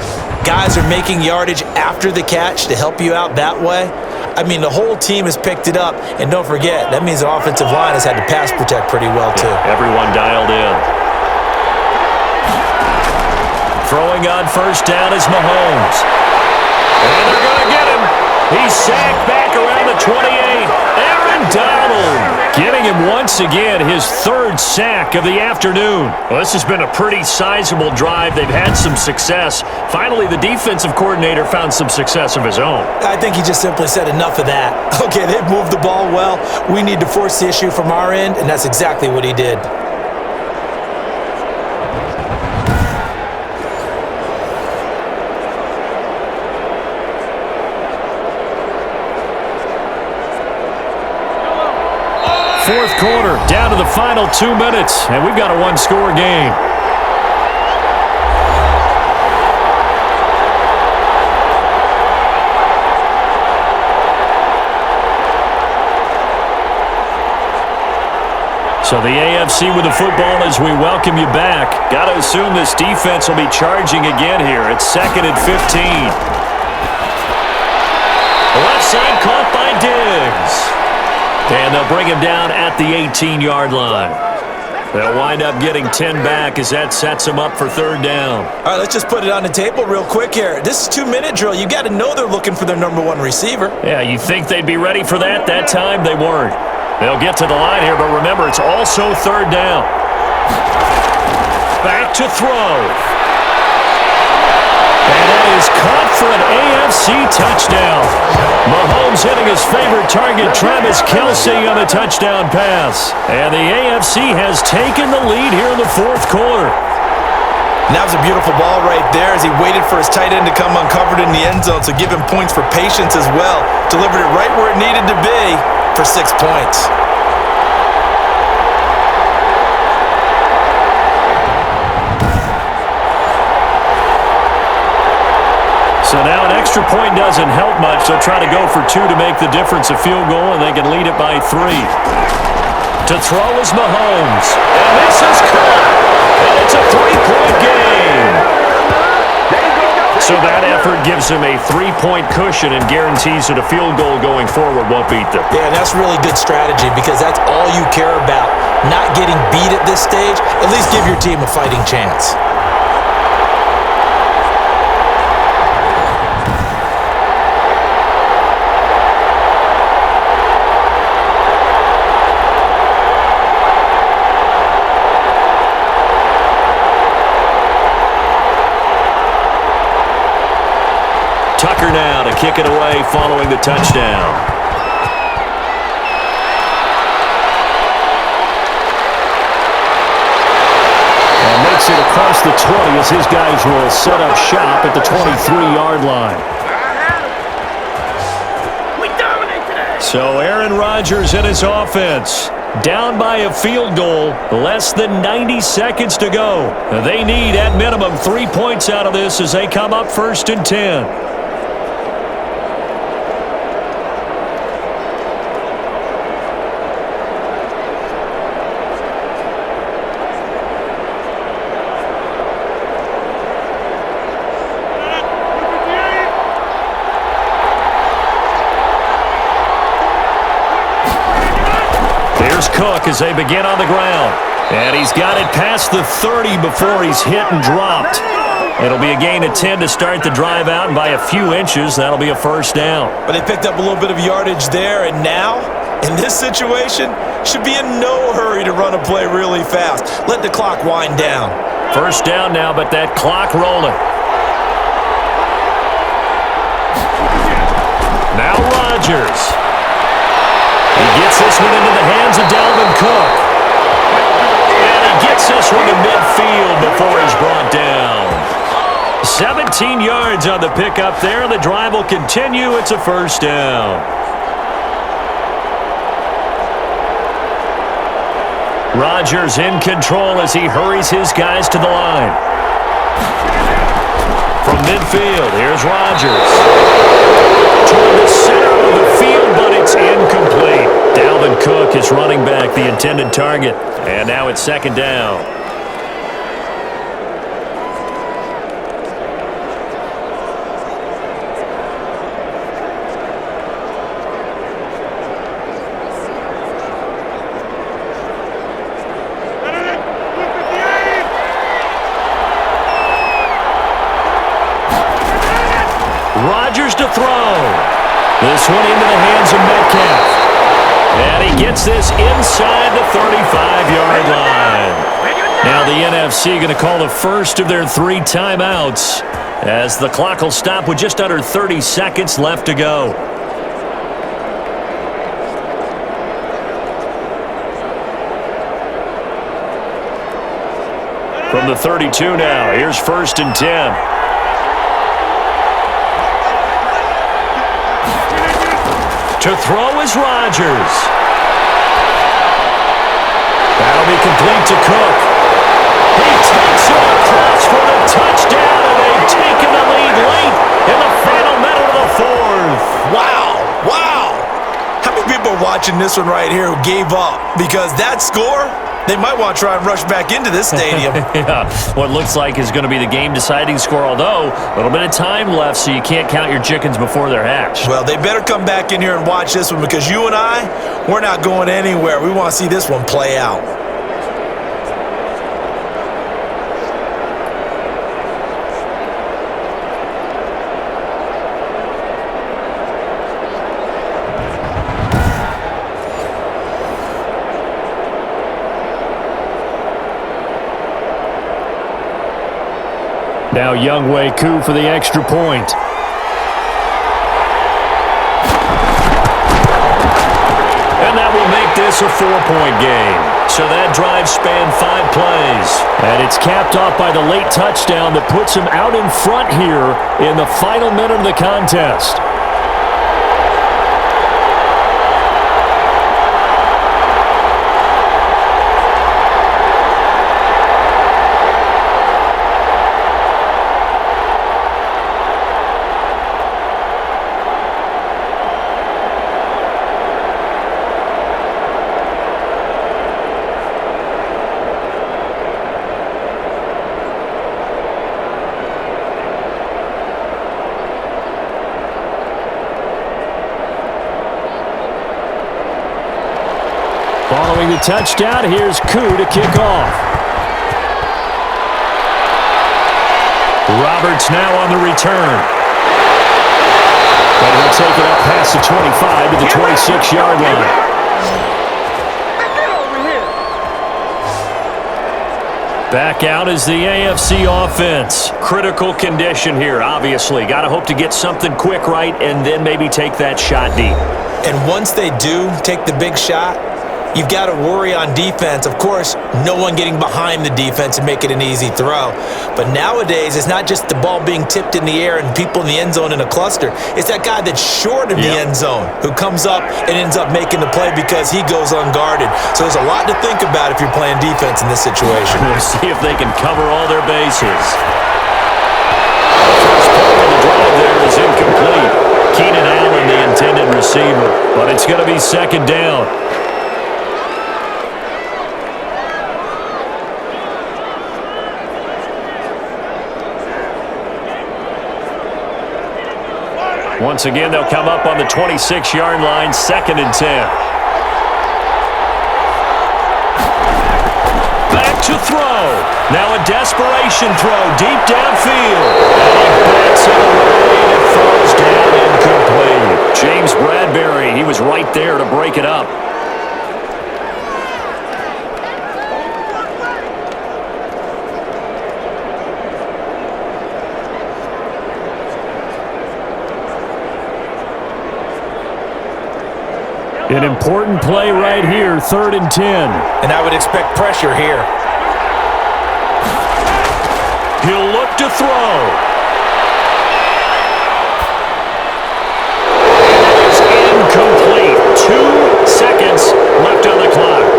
Guys are making yardage after the catch to help you out that way. I mean, the whole team has picked it up. And don't forget, that means the offensive line has had to pass protect pretty well, too. Everyone dialed in. Throwing on 1st down is Mahomes. And they're going to get him. He's sacked back around the 28. Aaron Donald getting him once again, his 3rd sack of the afternoon. Well, this has been a pretty sizable drive. They've had some success. Finally, the defensive coordinator found some success of his own. I think he just simply said enough of that. Okay, they've moved the ball well. We need to force the issue from our end, and that's exactly what he did. Fourth quarter, down to the final 2 minutes, and we've got a 1-score game. So the AFC with the football as we welcome you back. Got to assume this defense will be charging again here. It's 2nd and 15. Left side caught by Diggs. And they'll bring him down at the 18-yard line. They'll wind up getting 10 back as that sets them up for 3rd down. All right, let's just put it on the table real quick here. This is 2-minute drill. You got to know they're looking for their number 1 receiver. Yeah, you think they'd be ready for that? That time they weren't. They'll get to the line here, but remember, it's also 3rd down. Back to throw. And that is caught for an AFC touchdown. Mahomes hitting his favorite target, Travis Kelce, on the touchdown pass. And the AFC has taken the lead here in the 4th quarter. And that was a beautiful ball right there as he waited for his tight end to come uncovered in the end zone, so give him points for patience as well. Delivered it right where it needed to be for 6 points. So now an extra point doesn't help much. They'll try to go for 2 to make the difference a field goal, and they can lead it by 3. To throw is Mahomes. And this is caught. And it's a 3-point game. So that effort gives him a 3-point cushion and guarantees that a field goal going forward won't beat them. Yeah, and that's really good strategy because that's all you care about. Not getting beat at this stage. At least give your team a fighting chance. Tucker now to kick it away following the touchdown. And makes it across the 20 as his guys will set up shop at the 23-yard line. We dominate today. So Aaron Rodgers and his offense down by a field goal, less than 90 seconds to go. They need at minimum 3 points out of this as they come up 1st and 10. Cook as they begin on the ground. And he's got it past the 30 before he's hit and dropped. It'll be a gain of 10 to start the drive out, and by a few inches, that'll be a 1st down. But they picked up a little bit of yardage there, and now, in this situation, should be in no hurry to run a play really fast. Let the clock wind down. 1st down now, but that clock rolling. Now Rodgers. He gets this one into the hands of Dalvin Cook. And he gets this one to midfield before he's brought down. 17 yards on the pickup there. The drive will continue. It's a 1st down. Rodgers in control as he hurries his guys to the line. From midfield, here's Rodgers. Toward the center of the field, but it's incomplete. Dalvin Cook is running back the intended target. And now it's 2nd down. Rodgers to throw. This one into the hands of Metcalf. And he gets this inside the 35-yard line. Now the NFC going to call the first of their 3 timeouts as the clock will stop with just under 30 seconds left to go. From the 32 now, here's 1st and 10. To throw is Rodgers. That'll be complete to Cook. He takes it across for the touchdown, and they've taken the lead late in the final minute of the 4th. Wow. How many people are watching this one right here who gave up? Because that score, they might want to try and rush back into this stadium. Yeah, what looks like is going to be the game-deciding score, although a little bit of time left, so you can't count your chickens before they're hatched. Well, they better come back in here and watch this one because you and I, we're not going anywhere. We want to see this one play out. Now Younghoe Koo for the extra point. And that will make this a 4-point game. So that drive spanned 5 plays. And it's capped off by the late touchdown that puts him out in front here in the final minute of the contest. the touchdown. Here's Koo to kick off. Roberts now on the return. But he'll take it up past the 25 to the 26-yard line. Back out is the AFC offense. Critical condition here, obviously. Got to hope to get something quick right and then maybe take that shot deep. And once they do take the big shot, you've got to worry on defense. Of course, no one getting behind the defense and make it an easy throw. But nowadays, it's not just the ball being tipped in the air and people in the end zone in a cluster. It's that guy that's short of the end zone who comes up and ends up making the play because he goes unguarded. So there's a lot to think about if you're playing defense in this situation. We'll see if they can cover all their bases. First part of the drive there is incomplete. Keenan Allen, the intended receiver. But it's going to be second down. Once again, they'll come up on the 26-yard line, 2nd and 10. Back to throw. Now a desperation throw deep downfield. And he bats it away. It falls down incomplete. James Bradbury, he was right there to break it up. An important play right here, 3rd and 10. And I would expect pressure here. He'll look to throw. It's incomplete. 2 seconds left on the clock.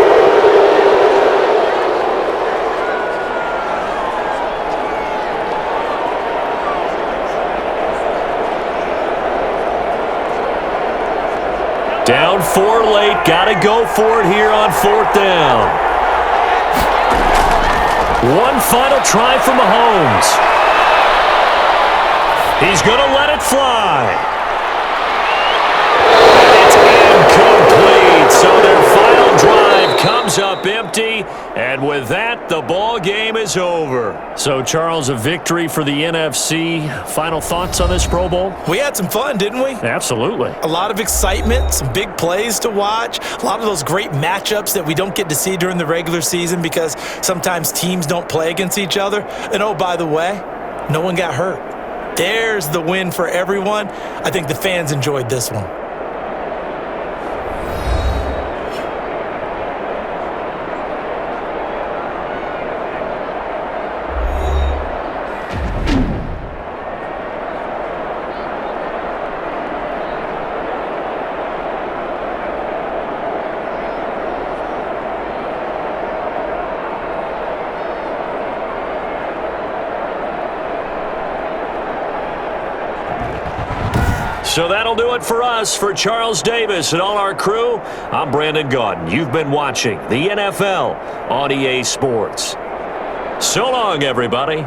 Down 4 late. Got to go for it here on 4th down. One final try for Mahomes. He's going to let it fly. It's incomplete. So their final drive comes up empty. And with that, the ball game is over. So, Charles, a victory for the NFC. Final thoughts on this Pro Bowl? We had some fun, didn't we? Absolutely. A lot of excitement, some big plays to watch, a lot of those great matchups that we don't get to see during the regular season because sometimes teams don't play against each other. And oh, by the way, no one got hurt. There's the win for everyone. I think the fans enjoyed this one. So that'll do it for us. For Charles Davis and all our crew, I'm Brandon Gaudin. You've been watching the NFL on EA Sports. So long, everybody.